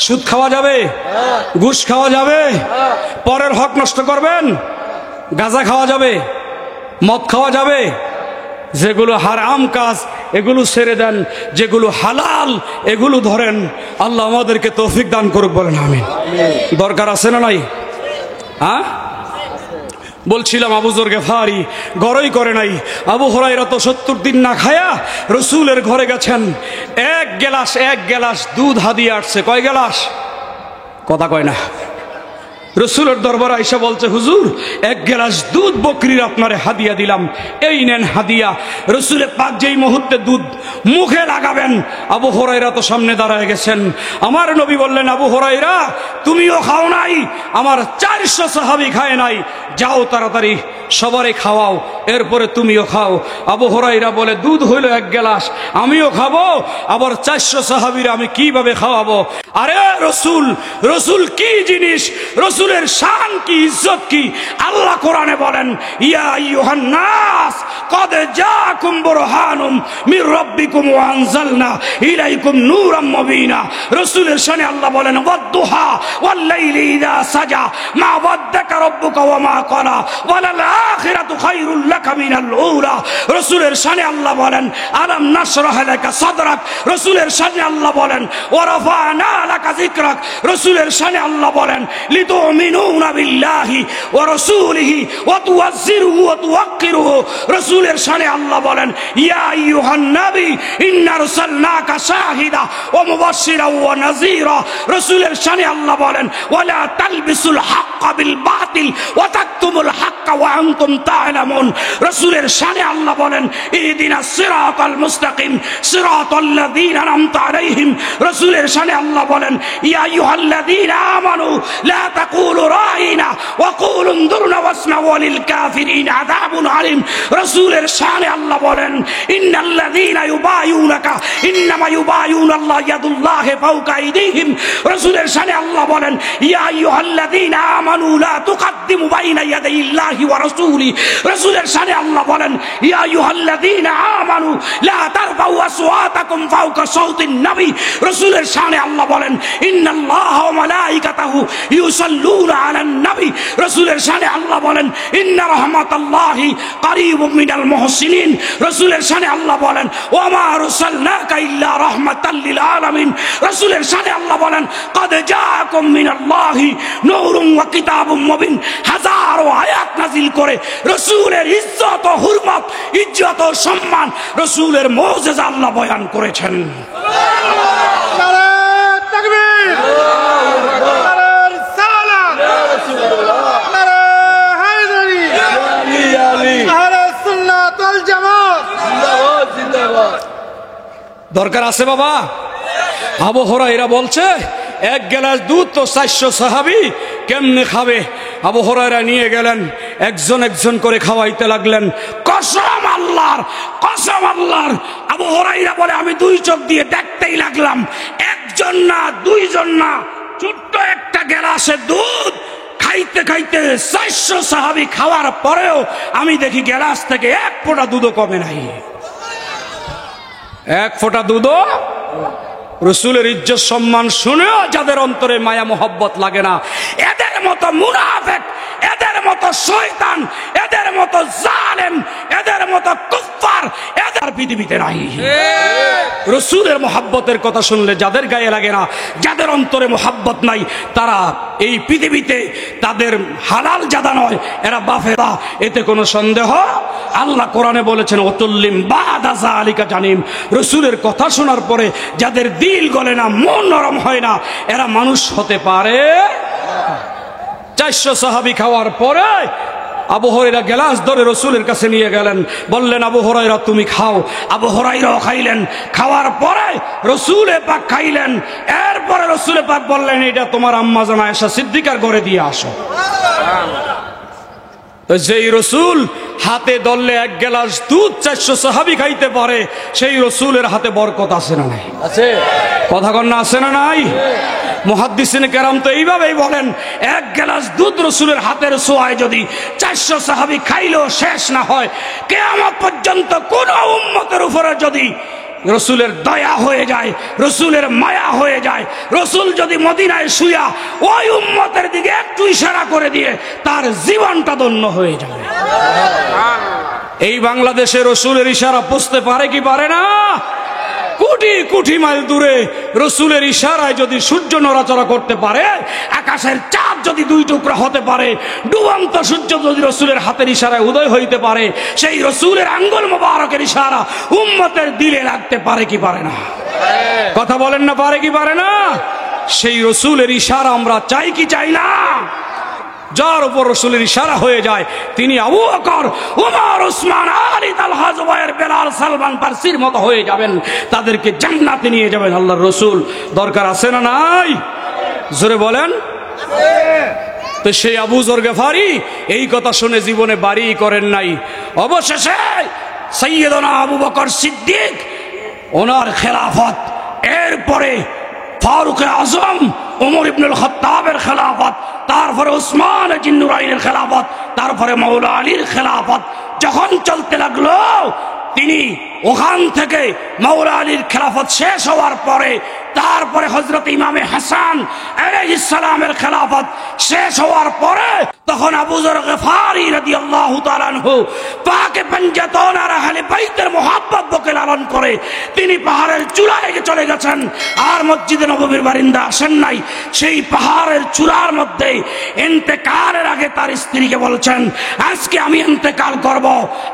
সুদ খাওয়া যাবে? ঘুষ খাওয়া যাবে? পরের হক নষ্ট করবেন? গাঁজা খাওয়া যাবে? মদ খাওয়া যাবে? যেগুলো হারাম কাজ এগুলো ছেড়ে দেন, যেগুলো হালাল এগুলো ধরেন। আল্লাহ আমাদেরকে তৌফিক দান করুক, বলেন আমিন। দরকার আছে না নাই? হ্যাঁ, বলছিলাম আবু যর গেফারি ঘরই করে নাই। আবু হুরায়রা তো 70 দিন না খায়া রসুলের ঘরে গেছেন। এক গেলাস দুধ হাদিয়ে আসছে। কয় গেলাস? কথা কয় না। রসুলের দরবারে আইসা বলছে, হুজুর এক গেলাস দুধ বকরির আপনারে হাদিয়া দিলাম, এই নেন হাদিয়া। রসুলের পাক যেই মুহূর্তে দুধ মুখে লাগাবেন, আবু হুরায়রা তো সামনে দাঁড়ায় গেছেন। আমার নবী বললেন, আবু হুরায়রা তুমিও খাও নাই, আমার 400 সাহাবী খায় নাই, যাও তাড়াতাড়ি সবারে খাওয়াও, এরপরে তুমিও খাও। আবু হুরায়রা বলে, দুধ হইল এক গেলাস, আমিও খাবো, আবার 400 সাহাবীরা আমি কিভাবে খাওয়াবো? আরে রসুল কি জিনিস, রসুলের শান কি, ইজ্জত কি। আল্লাহ কোরআনে বলেন, ইয়া আইয়ুহান নাস কদ জাআকুম বুরহানুম মির রাব্বিকুম ওয়া আনজালনা ইলাইকুম নূরাম মুবিনা। রসুলের শানে আল্লাহ বলেন, ওয়াদ-দুহা ওয়াল লাইলি ইযা সাজা মা ওয়াদ্দাকা রাব্বুকা ওয়া মা ক্বালা ওয়ালাল আখিরাতু খায়রুল লাকা মিনাল উলা। রসুলের শানে আল্লাহ বলেন, আলাম নাশরাহ লাকা সাদরাক। রসুলের শানে আল্লাহ বলেন, ওয়া রাফা'না লাকা যিকরাক। রসুলের শানে আল্লাহ বলেন, লিতুমিনুনা বিল্লাহি ওয়া রাসূলিহি ওয়া তুআজ্জিরুহু ওয়া তুওয়াক্কিরুহু। রসুলের শানে আল্লাহ বলেন, ইয়া আইয়ুহান নবী ইন্না আরসালনাকা শাহিদা ওয়া মুবাশশিরা ওয়া নাযীরা। রসুলের শানে আল্লাহ বলেন, ওয়ালা তালবিসুল হক হাক্কা বিল বাতিল ওয়া তাকতুমুল হাক্কা ওয়া আনতুম তা'লামুন। রাসূলের শানে আল্লাহ বলেন ইহদিনাস সিরাতাল মুস্তাকিম সিরাতাল্লাযীনা আন'আমতা আলাইহিম। রাসূলের শানে আল্লাহ বলেন ইয়া আইয়ুহাল্লাযীনা আমানু লা তাকুলু রাইনা ওয়া কুলু উনজুরনা ওয়াসমাউ লিল কাফিরিন আযাবুন আলিম। রাসূলের শানে আল্লাহ বলেন ইন্নাল্লাযীনা ইউবাইউনাকা ইন্নামা ইউবাইউনাল্লাহ ইয়াদুল্লাহি ফাওকা আইদিহিম। রাসূলের শানে আল্লাহ বলেন ইয়া আইয়ুহাল্লাযীনা আমানু লা তুকদ্দিমু বাইনা ইয়াদাইল্লাহি ওয়া রাসূলি। রাসূলের শানে আল্লাহ বলেন ইয়া আইয়ুহাল্লাযীনা আমানু লা তারফাউ আসওয়াতাকুম ফাওকা সাওতিন নবী। রাসূলের শানে আল্লাহ বলেন ইন্নাল্লাহা ওয়া মালাইকাতাহু ইউসাল্লুনা আলান নবী। রাসূলের শানে আল্লাহ বলেন ইন্না রাহমাতাল্লাহি কারীবুম মিনাল মুহসিনিন। রাসূলের শানে আল্লাহ বলেন ওয়া মা আরসালনাকা ইল্লা রাহমাতাল লিল আলামিন। রাসূলের শানে আল্লাহ বলেন قد جاءكم من الله نور وكتاب مبين। হাজারো আয়াত নাযিল করে রাসূলের ইজ্জত ও হুরমত, ইজ্জত ও সম্মান, রাসূলের মুজিজা আল্লাহ বয়ান করেছেন। নারে তাকবীর, নারে রিসালাত, নারে হায়দারি, আহলে সুন্নাত ওয়াল জামাত জিন্দাবাদ জিন্দাবাদ। দরকার আছে বাবা। আবু হুরায়রা বলছে এক গ্লাস দুধ তো 400 সাহাবী কেমনে খাবে। আবু হুরায়রা নিয়ে গেলেন, একজন একজন করে খাওয়াইতে লাগলেন। কসম আল্লাহর, কসম আল্লাহর। আবু হুরায়রা বলে আমি দুই চোখ দিয়ে দেখতেই লাগলাম, একজন না দুইজন না, ছোট্ট একটা গ্লাসে দুধ খাইতে খাইতে 400 সাহাবী খাওয়ার পরেও আমি দেখি গ্লাস থেকে এক ফোঁটা দুধও কমে নাই, এক ফোঁটা দুধও। রাসূলের ইজ্জত সম্মান শুনেও যাদের অন্তরে মায়া মোহব্বত লাগে না, এদের মতো মুনাফিক, এদের মতো শয়তান, এদের মতো জালেম, এদের মতো কুফফার এদের পৃথিবীতে নাই। রাসূলের মোহাব্বতের কথা শুনলে যাদের গায়ে লাগে না, যাদের অন্তরে মোহাব্বত নাই, তারা এই পৃথিবীতে তাদের হালাল জাদা নয়, এরা বাফেরা, এতে কোনো সন্দেহ। আল্লাহ কোরআনে বলেছেন ওতুল্লিম বাদা যালিকা জানিম। রাসূলের কথা শোনার পরে যাদের দিল গলে না, মন নরম হয় না, এরা মানুষ হতে পারে। 400 সাহাবী খাওয়ার পরে আবু হুরায়রা গ্লাস ধরে রাসূলের কাছে নিয়ে গেলেন, বললেন আবু হুরায়রা তুমি খাও। আবু হুরায়রাও খাইলেন। খাওয়ার পরে রাসূলে পাক খাইলেন। এরপরে রাসূলে পাক বললেন এটা তোমার আম্মা জান আয়েশা সিদ্দিকার ঘরে দিয়ে আসো। তো যেই রাসূল হাতে ধরলে এক গ্লাস দুধ 400 সাহাবী খাইতে পারে, সেই রাসূলের হাতে বরকত আছে না নাই? আছে। কথা কন না আছে না নাই? মুহাদ্দিসিনে কেরাম তো এইভাবেই বলেন, এক গ্লাস দুধ রাসূলের হাতের ছোঁয়ায় যদি 400 সাহাবী খাইলেও শেষ না হয়, কিয়ামত পর্যন্ত কোন উম্মতের উপরে যদি রাসূলের দয়া হয়ে যায়, রাসূলের মায়া হয়ে যায়, রাসূল যদি মদিনায় শুয়া ওই উম্মতের দিকে একটু ইশারা করে দিয়ে তার জীবনটা ধন্য হয়ে যাবে। এই বাংলাদেশে রাসূলের ইশারা বুঝতে পারে কি পারে না? কোটি কোটি মাইল দূরে রাসূলের ইশারায় যদি সূর্য নড়াচড়া করতে পারে, আকাশের চাঁদ যদি দুই টুকরা হতে পারে, ডুবন্ত সূর্য যদি রাসূলের হাতের ইশারায় উদয় হইতে পারে, সেই রাসূলের আঙ্গুল মোবারকের ইশারা উম্মতের দিলে লাগতে পারে কি পারে না? কথা বলেন না, পারে কি পারে না? সেই রাসূলের ইশারা আমরা চাই কি চাই না? যার উপর রাসূলের ইশারা হয়ে যায় তিনি আবু বকর, ওমর, ওসমান, আলী, তালহা, জুবায়ের, বেলাল, সালমান ফারসির মতো হয়ে যাবেন, তাদেরকে জান্নাতে নিয়ে যাবেন আল্লাহর রাসূল। দরকার আছে না নাই? জোরে বলেন। তো সেই আবু যর গফারি এই কথা শুনে জীবনে বাড়ি করেন নাই। অবশেষে সাইয়্যিদনা আবু বকর সিদ্দিক, ওনার খেলাফত, এরপরে ফারুক আজম ওমর ইবনুল খাত্তাবের খেলাফত, তারপরে উসমান জিন্নুরাইনের খেলাফত, তারপরে মাওলা আলীর খেলাফত যখন চলতে লাগলো, তিনি ওখান থেকে মাওলা আলীর খেলাফত শেষ হওয়ার পরে তারপরে হযরত ইমামে হাসান আলাইহিস সালামের খেলাফত শেষ হওয়ার পরে তখন আবু যর গফারি রাদিয়াল্লাহু তাআলা আনহু পাকে পঞ্জাতন আর আহলে বাইতের মুহাব্বত বকে লালন করে তিনি পাহাড়ের চূড়ায় চলে গেছেন, আর মসজিদে নববীর বারিন্দা আসেন নাই। সেই পাহাড়ের চূড়ার মধ্যে ইন্তেকালের আগে তার স্ত্রীকে বলছেন, আজকে আমি ইন্তেকাল করব,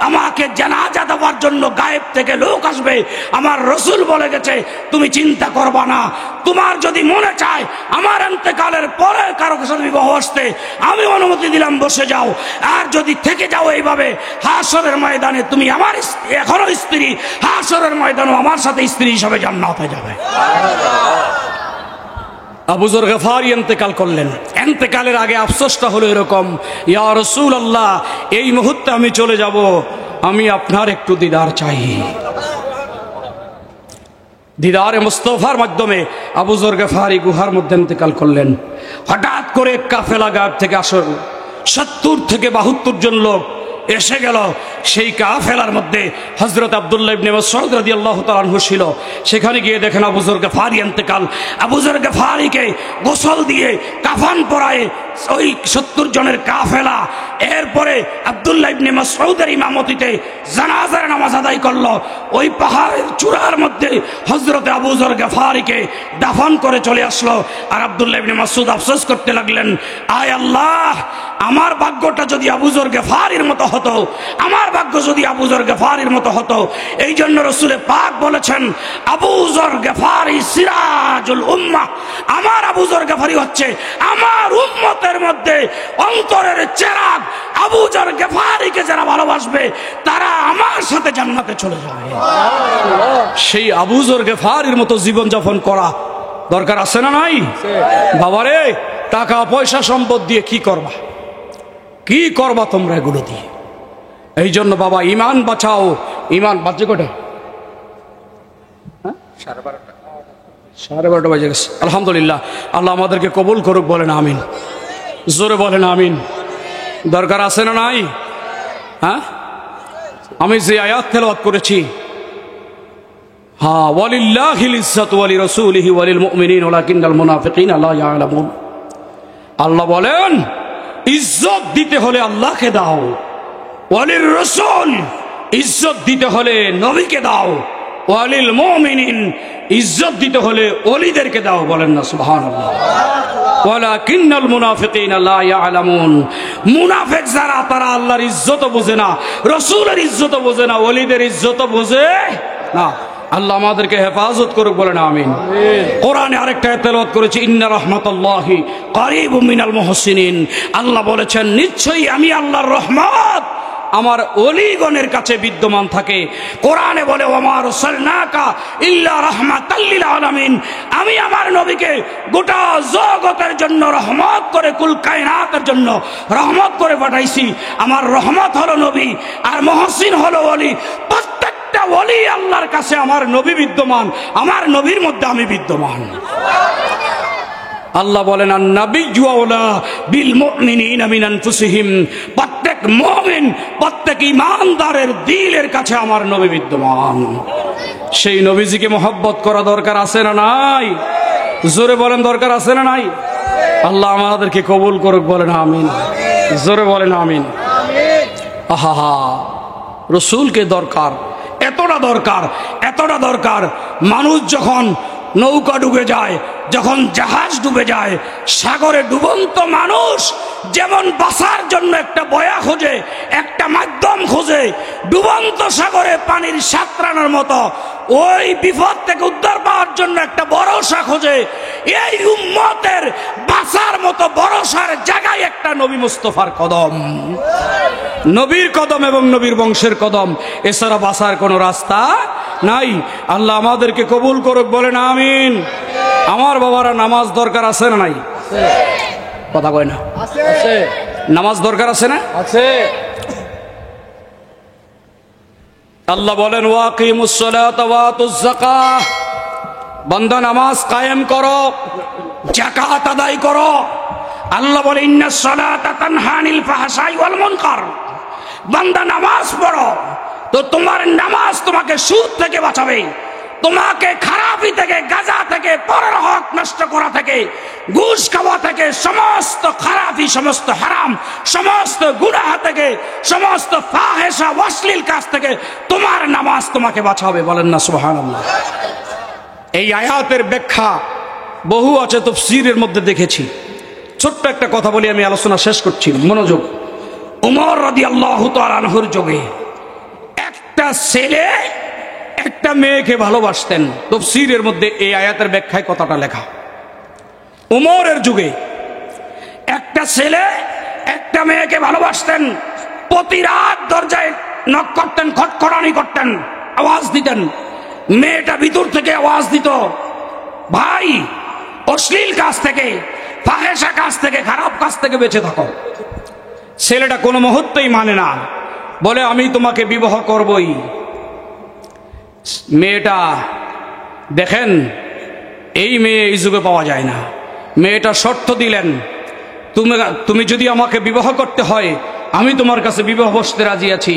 আমাকে জানাজা দেওয়ার জন্য গায়েব থেকে লোক আসবে, আমার রাসূল বলে গেছে তুমি চিন্তা করবা না। তোমার যদি মনে চায় আমার ইন্তেকালের পরে কারো সাথে বিবাহ আসতে, আমি অনুমতি দিলাম, বসে যাও। আর যদি থেকে যাও এইভাবে হাসরের ময়দানে, তুমি আমার এখনো স্ত্রী, হাসরের ময়দানে আমার সাথে স্ত্রী হিসাবে জান্নাতে যাবে। আবু যর গফারি ইন্তেকাল করলেন। ইন্তেকালের আগে আফসোসটা হলো এরকম, ইয়া রাসূলুল্লাহ, এই মুহূর্তে আমি চলে যাব, আমি আপনার একটু দিদার চাই। দিদারে মুস্তাফার মাধ্যমে আবু যর গফারি গুহার মধ্যে ইন্তেকাল করলেন। হঠাৎ করে কাফেলা গায়েব থেকে আসল 70 থেকে 72 জন লোক এসে গেল। সেই কাফেলার মধ্যে হযরত আব্দুল্লাহ ইবনে মাসউদ রাদিয়াল্লাহু তাআলা আনহু ছিল। সেখানে গিয়ে দেখেন আবু যর গফারি ইন্তেকাল। আবু যর গফারিকে গোসল দিয়ে কাফন পরায়ে ওই 70 জনের কাফেলা এরপরে আব্দুল্লাহ ইবনে মাসউদের ইমামতিতে জানাজার নামাজ আদায় করলো। ওই পাহাড়ের চূড়ার মধ্যে হযরত আবু যর গফারিকে দাফন করে চলে আসলো। আর আব্দুল্লাহ ইবনে মাসউদ আফসোস করতে লাগলেন, আয় আল্লাহ, আমার ভাগ্যটা যদি আবু যর গফারির মতো হতো, আমার ভাগ্য যদি আবু যর গফারির মতো হতো। এই জন্য রাসূল পাক বলেছেন, আবু যর গফারি সিরাজুল উম্মাহ, আমার আবু যর গফারি হচ্ছে আমার উম্মতের মধ্যে অন্তরের চেরাগ। আবু যর গফারিকে যারা ভালোবাসবে তারা আমার সাথে জান্নাতে চলে যাবে। সেই আবু যর গফারির মতো জীবন যাপন করা দরকার আছে না নাই? বাবারে, টাকা পয়সা সম্পদ দিয়ে কি করবা, কি করবা তোমরা এগুলো দিয়ে? এই জন্য বাবা, ইমান বাঁচাও। ইমান বাঁচে কটা? 12:30 বাজে গেছে। আলহামদুলিল্লাহ, আল্লাহ আমাদেরকে কবুল করুক, বলেন আমিন। জোরে বলেন আমিন। দরকার আছে না নাই? হ্যাঁ, আমি যে আয়াত তেলাওয়াত করেছি, হ্যাঁ, ওয়ালিল্লাহিল ইজ্জাতু ওয়া লিরাসূলিহি ওয়া লিল মুমিনিন ওয়ালাকিন্নাল মুনাফিকিনা লা ইয়ালামুন। আল্লাহ বলেন, ইজ্জত দিতে হলে আল্লাহকে দাও, ওয়ালির রাসূল ইজ্জত দিতে হলে নবীকে দাও, ওয়ালিল মুমিনিন ইজ্জত দিতে হলে ওলিদেরকে দাও। বলেন না সুবহানাল্লাহ। ওয়ালাকিন্নাল মুনাফিকিনা লা ইয়ালামুন। মুনাফিক যারা, তারা আল্লাহর ইজ্জত বোঝে না, রাসূলের ইজ্জত বোঝে না, ওলিদের ইজ্জত বোঝে না। আল্লাহ আমাদেরকে হেফাজত করুক, বলেন আমিন। কোরআনে আরেকটা তেলাওয়াত করেছি, ইন্না রাহমাতাল্লাহি কারীবুম মিনাল মুহসিনিন। আল্লাহ বলেছেন, নিশ্চয়ই আমি আল্লাহর রহমত আমার ওলিগণের কাছে বিদ্যমান থাকে। কোরআনে বলে, ওমা আরসালনাকা ইল্লা রাহমাতাল লিল আলামিন। আমি আমার নবীকে গোটা জগতের জন্য রহমত করে, কুল কায়নাতের জন্য রহমত করে পাঠাইছি। আমার রহমত হলো নবী, আর মুহসিন হলো ওলি। প্রত্যেকটা ওলি আল্লাহর কাছে আমার নবী বিদ্যমান, আমার নবীর মধ্যে আমি বিদ্যমান। আল্লাহ বলেন, আন-নাবিয়্যু আওলা বিল মুমিনিনা মিন আনফুসিহিম। প্রত্যেক মুমিন, প্রত্যেক ঈমানদারের দিলের কাছে আমার নবী বিদ্যমান। সেই নবীজিকে মহব্বত করা দরকার আছে না নাই? জোরে বলেন, দরকার আছে না নাই? আল্লাহ আমাদেরকে কবুল করুক, বলেন আমিন। জোরে বলেন আমিন। আহা, রাসূলকে দরকার, এতটা দরকার, এতটা দরকার। মানুষ যখন নৌকা ডুবে যায়, যখন জাহাজ ডুবে যায়, সাগরে ডুবন্ত মানুষ যেমন বাঁচার জন্য একটা বয়া খোঁজে, একটা মাধ্যম খোঁজে, ডুবন্ত সাগরে পানির সাঁতরানোর মতো ওই বিপদ থেকে উদ্ধার পাওয়ার জন্য একটা ভরসা খোঁজে। এই উম্মতের বাঁচার মতো ভরসার জায়গায় একটা নবী মুস্তাফার কদম, নবীর কদম এবং নবীর বংশের কদম, এছাড়া বাঁচার কোনো রাস্তা নাই। আল্লাহ আমাদেরকে কবুল করুক, বলেন আমিন। আমার বাবারা, নামাজ দরকার আছে না নাই? কথা কয় না? আছে। নামাজ দরকার আছে না? আছে। আল্লাহ বলেন, ওয়াকিমুস সালাতা ওয়া আতুজ যাকাহ। বান্দা নামাজ কায়েম করো, যাকাত আদায় করো। আল্লাহ বলে, ইন্নাস সালাতা তানহা আনিল ফাহশাই ওয়াল মুনকার। বান্দা নামাজ পড়ো, তো তোমার নামাজ তোমাকে সুদ থেকে বাঁচাবে, তোমাকে খারাপি থেকে, গাঁজা থেকে, পরের হক নষ্ট করা থেকে, ঘুষ খাওয়া থেকে, সমস্ত খারাপি, সমস্ত হারাম, সমস্ত গুনাহ থেকে, সমস্ত ফাহেশা অশ্লীল কাজ থেকে তোমার নামাজ তোমাকে বাঁচাবে। বলেন না সুবহানাল্লাহ। এই আয়াতের ব্যাখ্যা বহু আছে, তাফসীরের মধ্যে দেখেছি। ছোট্ট একটা কথা বলি, আমি আলোচনা শেষ করছি, মনোযোগ। ওমর রাদিয়াল্লাহু তাআলা আনহুর যুগে একটা ছেলে একটা মেয়েকে ভালোবাসতেন। তাফসীরের মধ্যে এই আয়াতের ব্যাখ্যায় কথাটা লেখা। উমরের যুগে একটা ছেলে একটা মেয়েকে ভালোবাসতেন, প্রতি রাত দরজায় নক করতেন, খটখটানি করতেন, আওয়াজ দিতেন। মেয়েটা ভিতর থেকে আওয়াজ দিত, ভাই অশ্লীল কাজ থেকে, ফাহেশা কাজ থেকে, খারাপ কাজ থেকে বেঁচে থাকো। ছেলেটা কোনো মুহূর্তেই মানে না, বলে আমি তোমাকে বিবাহ করবই। মেয়েটা দেখেন, এই মেয়ে এই যুগে পাওয়া যায় না। মেয়েটা শর্ত দিলেন, তুমি যদি আমাকে বিবাহ করতে হয় আমি তোমার কাছে বিবাহ বসতে রাজি আছি,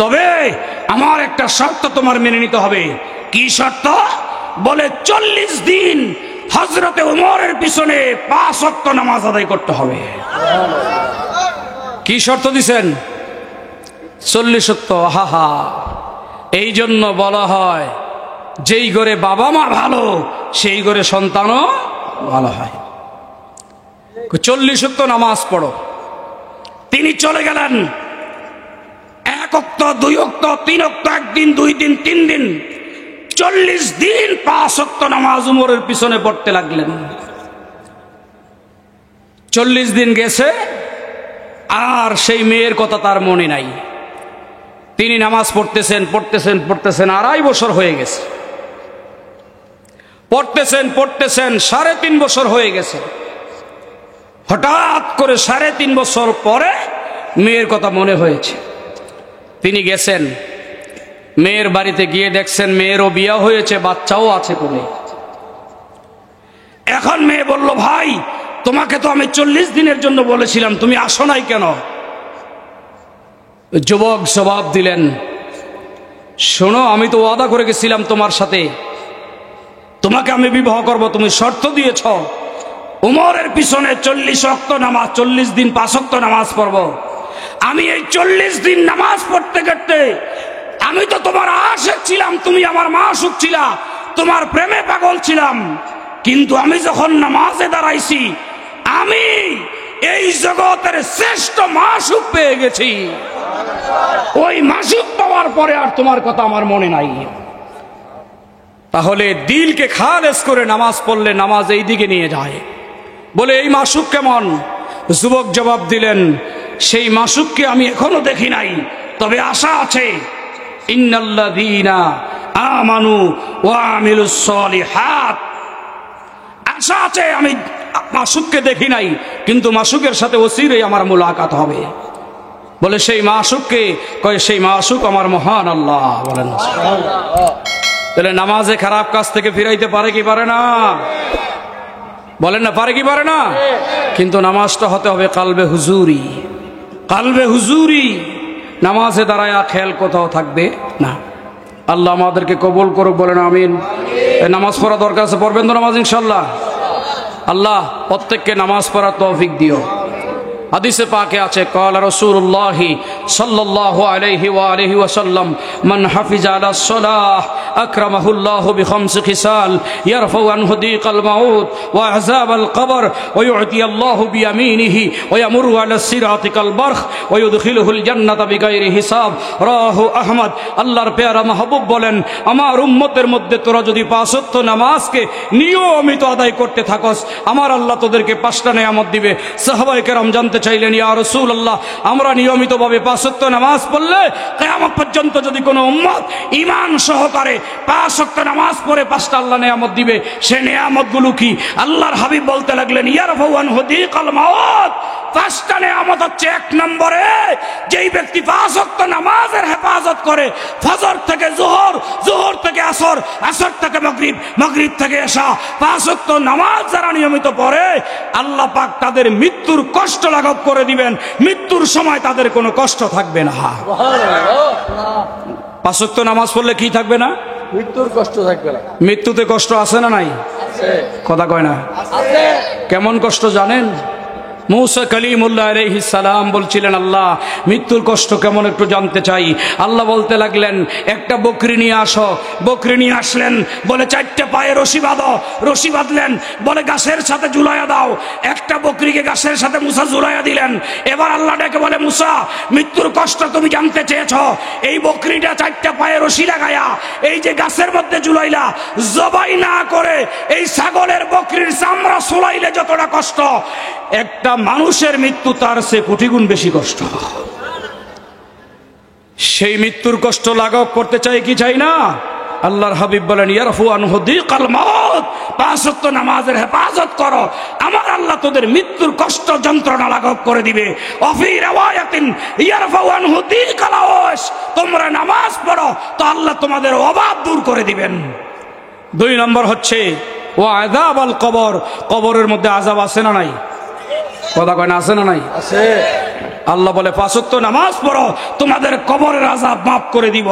তবে আমার একটা শর্ত তোমার মেনে নিতে হবে। কি শর্ত? বলে 40 দিন হযরতে ওমরের পিছনে 5 ওয়াক্ত নামাজ আদায় করতে হবে। কি শর্ত দিছেন? 40 ওয়াক্ত। হাহা, এই জন্য বলা হয় যেই ঘরে বাবা মা ভালো সেই ঘরে সন্তানও ভালো হয়। 40 ওয়াক্ত নামাজ পড়ো। তিনি চলে গেলেন 1 ওয়াক্ত, 2 ওয়াক্ত, 3 ওয়াক্ত, 1 দিন, 2 দিন, 3 দিন, 40 দিন 5 ওয়াক্ত নামাজ উমরের পিছনে পড়তে লাগলেন। 40 দিন গেছে, আর সেই মেয়ের কথা তার মনে নাই। তিনি নামাজ পড়তেছেন পড়তেছেন পড়তেছেন, 2.5 বছর হয়ে গেছে। পড়তেছেন পড়তেছেন, 3.5 বছর হয়ে গেছে। হঠাৎ করে 3.5 বছর পরে মেয়ের কথা মনে হয়েছে। তিনি গেছেন, মেয়ের বাড়িতে গিয়ে দেখছেন মেয়েরও বিয়ে হয়েছে, বাচ্চাও আছে কোলে। এখন মেয়ে বলল, ভাই তোমাকে তো আমি 40 দিনের জন্য বলেছিলাম, তুমি আসো নাই কেন? যুবক জবাব দিলেন, শোনো, আমি তো ওয়াদা করে গেছিলাম তোমার সাথে, তোমাকে আমি বিবাহ করব, তুমি শর্ত দিয়েছ উমরের পিছনে 40 ওয়াক্ত নামাজ, 40 দিন 5 ওয়াক্ত নামাজ পড়ব। আমি এই 40 দিন নামাজ পড়তে করতে আমি তো তোমার আশিক ছিলাম, তুমি আমার মাশুক ছিলা, তোমার প্রেমে পাগল ছিলাম। কিন্তু আমি যখন নামাজে দাঁড়াইছি, আমি এই জগতের শ্রেষ্ঠ মাশুক পেয়ে গেছি। ওই মাশুক পাওয়ার পরে আর তোমার কথা আমার মনে নাই। তাহলে দিলকে খালেস করে নামাজ পড়লে নামাজ এই দিকে নিয়ে যায়। বলে এই মাশুক কেমন? যুবক জবাব দিলেন, সেই মাশুককে আমি এখনো দেখি নাই, তবে আশা আছে। ইন্নাল্লাযীনা আমানু ওয়া আমিলুস সলিহাত, আশা আছে, আমি মাশুককে দেখি নাই, কিন্তু মাশুকের সাথে অচিরেই আমার মুলাকাত হবে। বলে সেই মাশুককে? কয় সেই মাশুক আমার মহান আল্লাহ। বলেন তাহলে নামাজে খারাপ কাজ থেকে ফিরাইতে পারে কি পারে না? বলেন না, পারে কি পারে না? কিন্তু নামাজটা হতে হবে কালবে হুজুরি। কালবে হুজুরি, নামাজে দাঁড়ায় খেয়াল কোথাও থাকবে না। আল্লাহ আমাদেরকে কবুল করুক, বলেন আমিন। নামাজ পড়া দরকার আছে, পড়বেন তো নামাজ ইনশাল্লাহ। আল্লাহ প্রত্যেককে নামাজ পড়ার তৌফিক দিও। হাদিসে পাকে আছে, ক্বালা রাসূলুল্লাহ সাল্লাল্লাহু আলাইহি ওয়া আলিহি ওয়াসাল্লাম, মান হাফিজা আলাস সালাহ আকরামাহুল্লাহু বিখামসি খিসাল ইয়ারফাউ আনহু দিকাল মাউত ওয়া আযাবাল কবর ওয়া ইউতিয়াল্লাহু বিয়ামিনিহি ওয়া ইয়ামুরু আলাস সিরাতি কাল বারখ ওয়া ইউদখিলুহুল জান্নাতা বিগাইরি হিসাব। রাহু আহমদ। আল্লাহর পেয়ারা মাহবুব বলেন, আমার উম্মতের মধ্যে তোরা যদি 5 ওয়াক্ত নামাজকে নিয়মিত আদায় করতে থাকস, আমার আল্লাহ তোদেরকে 5টা নেয়ামত দিবে। সাহাবায়ে কেরাম জানতে চাইলেন, ইয়া রাসূলুল্লাহ, আমরা নিয়মিতভাবে 5 ওয়াক্ত নামাজ পড়লে কিয়ামত পর্যন্ত যদি কোনো উম্মত ঈমান সহকারে 5 ওয়াক্ত নামাজ পড়ে 5টা আল্লাহ নেয়ামত দিবে, সে নেয়ামতগুলো কি? আল্লাহর হাবিব বলতে লাগলেন, ইয়ারফাউ আনহু দিকাল মাউত। 5টা নেয়ামত হচ্ছে, 1 নম্বরে যেই ব্যক্তি 5 ওয়াক্ত নামাজের হেফাজত করে, ফজর থেকে যোহর, যোহর থেকে আসর, আসর থেকে মাগরিব, মাগরিব থেকে এশা, 5 ওয়াক্ত নামাজ যারা নিয়মিত পড়ে, আল্লাহ পাক তাদের মৃত্যুর কষ্ট লাঘব করে দিবেন। মৃত্যুর সময় তাদের কোনো কষ্ট থাকবে না। 5 ওয়াক্ত নামাজ পড়লে কি থাকবে না? মৃত্যুর কষ্ট থাকবে না। মৃত্যুতে কষ্ট আছে না নাই? কথা কয় না। কেমন কষ্ট জানেন? মুসা কালিমুল্লাহ আলাইহিস সালাম বলছিলেন, আল্লাহ মৃত্যুর কষ্ট কেমন একটু জানতে চাই। আল্লাহ বলতে লাগলেন, একটা বকরি নিয়ে আসো। বকরি নিয়ে আসলেন, বলে 4টে পায়ে রশি বাঁধো। রশি বাঁধলেন, বলে গাছের সাথে ঝুলাইয়া দাও। একটা বকরিকে গাছের সাথে মুসা ঝুলাইয়া দিলেন। এবার আল্লাহ ডেকে বলে, মুসা মৃত্যুর কষ্ট তুমি জানতে চেয়েছো, এই বকরিটা 4টে পায়ে রশি লাগাইয়া এই যে গাছের মধ্যে ঝুলাইলা, জবাই না করে এই ছাগলের বকরির চামড়া ছুলাইলে যতটা কষ্ট, একটা মানুষের মৃত্যু তার চেয়ে কোটি গুণ বেশি কষ্ট। সেই মৃত্যুর কষ্ট লাঘব করতে চাই কি চাই না? আল্লাহর হাবিব বলেন, ইয়ারফু আনহু দিকাল মাউত, 5 ওয়াক্ত নামাজের হেফাজত করো, আমার আল্লাহ তোদের মৃত্যুর কষ্ট যন্ত্রণা লাঘব করে দিবে। ওয়াফি রিওয়ায়াতিন ইয়ারফু আনহু দিকাল আওয়াস, তোমরা নামাজ পড়ো তো আল্লাহ তোমাদের অভাব দূর করে দিবেন। 2 নম্বর হচ্ছে ওয়া আযাবাল কবর, কবরের মধ্যে আযাব আছে না নাই? কথা কয় না, আছে না নাই? আছে। আল্লাহ বলে 5 ওয়াক্ত নামাজ পড়ো, তোমাদের কবরের আযাব মাফ করে দিব।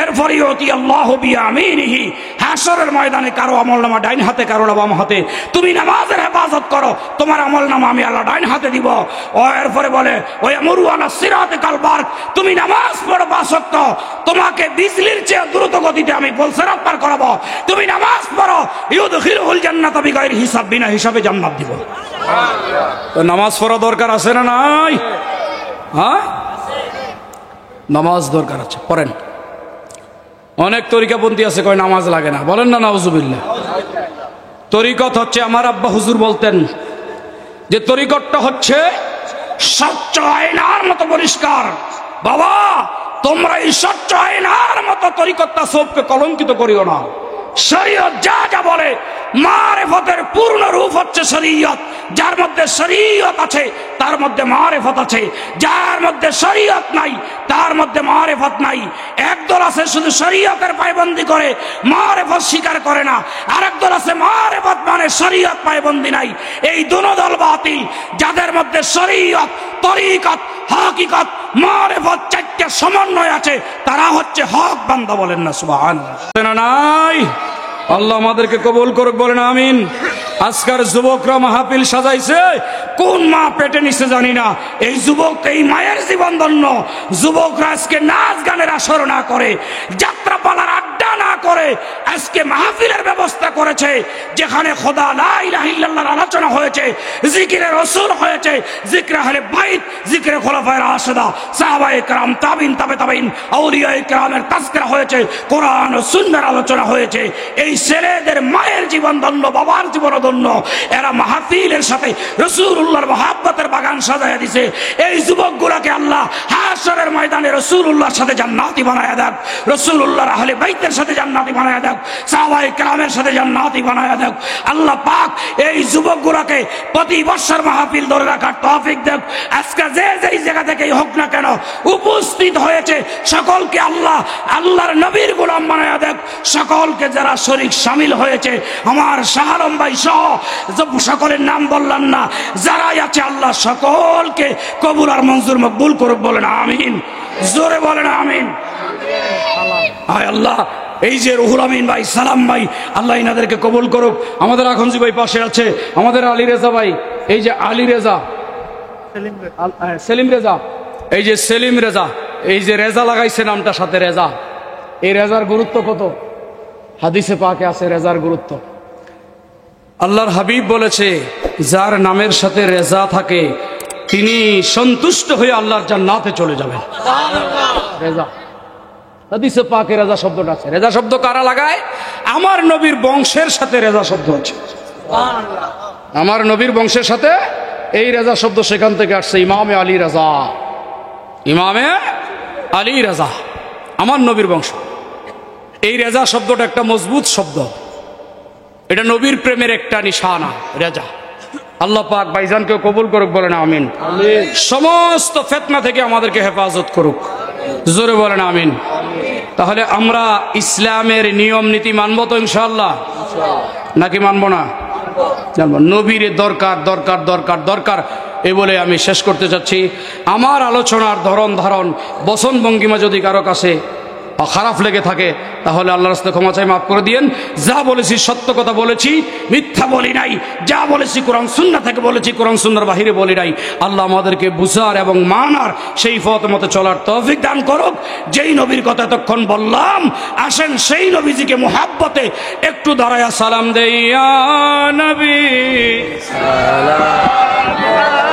এরপরে অতি আল্লাহ বিয়ামিনিহি, হাশরের ময়দানে কারো আমলনামা ডাইন হাতে, কারো বাম হাতে। তুমি নামাজের হেফাজত করো, তোমার আমলনামা আমি আল্লাহ ডাইন হাতে দিব। ও এরপরে বলে ওয়া মুরু আলা সিরাতে কাল বারক, তুমি নামাজ পড়ো 5 ওয়াক্ত, তোমাকে বিজলির চেয়ে দ্রুত গতিতে আমি পুলসিরাত পার করাবো। তুমি নামাজ পড়ো, ইউদখিলুল জান্নাতা বিগাইরি হিসাব, বিনা হিসাবে জান্নাত দিব। তো নামাজ পড়া দরকার আছে না নাই? হ্যাঁ, নামাজ দরকার আছে, পড়েন। অনেক তরিকাপন্থী আছে কয় নামাজ লাগে না, বলেন না নাউজুবিল্লাহ। তরিকত হচ্ছে, আমার আব্বা হুজুর বলতেন যে তরিকতটা হচ্ছে স্বচ্ছ আয়নার মতো পরিষ্কার। বাবা তোমরা এই স্বচ্ছ আয়নার মতো তরিকতটা সবকে কলঙ্কিত করিও না। শরীয়ত যা যা বলে, মারেফতের পূর্ণ রূপ হচ্ছে শরীয়ত। যার মধ্যে শরীয়ত আছে তার মধ্যে মারেফত আছে, যার মধ্যে শরীয়ত নাই তার মধ্যে মারেফত নাই। একদল আছে শুধু শরীয়তের পায়বন্দি করে, মারেফত স্বীকার করে না। আরেক দল আছে মারেফত মানে শরীয়ত পায়বন্দি নাই। এই দুনো দল বাতিল। যাদের মধ্যে শরীয়ত, তরিকত, হাকিকত, মারেফত 4টে সমন্বয় আছে, তারা হচ্ছে হক বান্দা। বলেন না সুবহানাল্লাহ? নাই, আল্লাহ আমাদেরকে কবুল করুক, বলেন আমিন। আজকার যুবকরা মাহফিল সাজাইছে, কোন মা পেটে নিছে জানি না, এই যুবক, এই মায়ের জীবন ধন্য। যুবকরা আজকে নাচ গানের আসর না করে, যাত্রা পালার আড্ডা না করে, আজকে মাহফিলের ব্যবস্থা করেছে, যেখানে খোদা লা ইলাহা ইল্লাল্লাহর আলোচনা হয়েছে, জিকিরে রাসূল হয়েছে, জিকরে আহলে বাইত, জিকরে খোলাফায়ে রাশিদা, সাহাবায়ে কেরাম, তাবিন, তাবে তাবিন, আউলিয়ায়ে কেরামের তাজকিরা হয়েছে, কোরআন ও সুন্নাহর আলোচনা হয়েছে। এই ছেলেদের মায়ের জীবন ধন্য, বাবার জীবন ধন্য। এরা মাহফিলের সাথে রাসূলুল্লাহর মহব্বতের বাগান সাজায়া দিছে। এই যুবকগুলোকে আল্লাহ হাশরের ময়দানে রাসূলুল্লাহর সাথে জান্নাতি বানায়া দেন, রাসূলুল্লাহর আহলে বাইতের সাথে জান্নাতি বানায়া দেন, সাহাবায়ে কেরামের সাথে জান্নাতি বানায়া দেন। আল্লাহ পাক এই যুবকগুলোকে প্রতি বছর মাহফিল ধরে রাখার তৌফিক দেন। আজকে যে যেই জায়গা থেকেই হোক না কেন উপস্থিত হয়েছে, সকলকে আল্লাহ আল্লাহর নবীর গোলাম বানায়া দেন। সকলকে যারা শরীক শামিল হয়েছে, আমার শাহ আলম ভাই সহ সকলের নাম বললাম না, যারাই আছে আল্লাহ সকলকে কবুল আর মঞ্জুর মকবুল করুক। বলেন আমিন, জোরে বলেন আমিন। আয় আল্লাহ, এই যে রুহুল আমিন ভাই, সালাম ভাই, আল্লাহ ইনাদেরকে কবুল করুক। আমাদের আখনজি ভাই পাশে আছে, আমাদের আলী রেজা ভাই, এই যে আলী রেজা, সেলিম রেজা, এই যে সেলিম রেজা, এই যে রেজা লাগাইছে নামটার সাথে রেজা, এই রেজার গুরুত্ব কত? হাদিসে পাকে আছে রেজার গুরুত্ব। আল্লাহর হাবিব বলেছে, যার নামের সাথে রেজা থাকে তিনি সন্তুষ্ট হয়ে আল্লাহর জান্নাতে চলে যাবেন। রেজা, হাদিসে পাকে রেজা শব্দটা আছে। রেজা শব্দ কারা লাগায়? আমার নবীর বংশের সাথে রেজা শব্দ আছে। আমার নবীর বংশের সাথে এই রেজা শব্দ সেখান থেকে আসছে। ইমামে আলী রেজা, ইমামে আলী রেজা আমার নবীর বংশ। এই রেজা শব্দটা একটা মজবুত শব্দ, এটা নবীর প্রেমের একটা নিশানা। রেজা, আল্লাহ পাক ভাইজানকে কবুল করুক, বলেন আমিন। সমস্ত ফিতনা থেকে আমাদেরকে হেফাজত করুক, জোরে বলেন আমিন। তাহলে আমরা ইসলামের নিয়ম নীতি মানবো তো ইনশাআল্লাহ, নাকি মানবো না? জানবো নবীর দরকার দরকার দরকার দরকার, এই বলে আমি শেষ করতে চাচ্ছি। আমার আলোচনার ধরন ধারণ, বচন ভঙ্গিমা যদি কারো কাছে খারাপ লেগে থাকে তাহলে আল্লাহর রাস্তায় ক্ষমা চাই, মাফ করে দিয়েন। যা বলেছি সত্য কথা বলেছি, মিথ্যা বলি নাই। যা বলেছি কোরআন সুন্নাহ থেকে বলেছি, কোরআন সুন্নাহর বাহিরে বলি নাই। আল্লাহ আমাদেরকে বুঝার এবং মানার সেই পথ মতে চলার তৌফিক দান করুক। যেই নবীর কথা এতক্ষণ বললাম, আসেন সেই নবীজিকে মুহাব্বতে একটু দাঁড়ায়া সালাম দেই। ইয়া নবী সালাম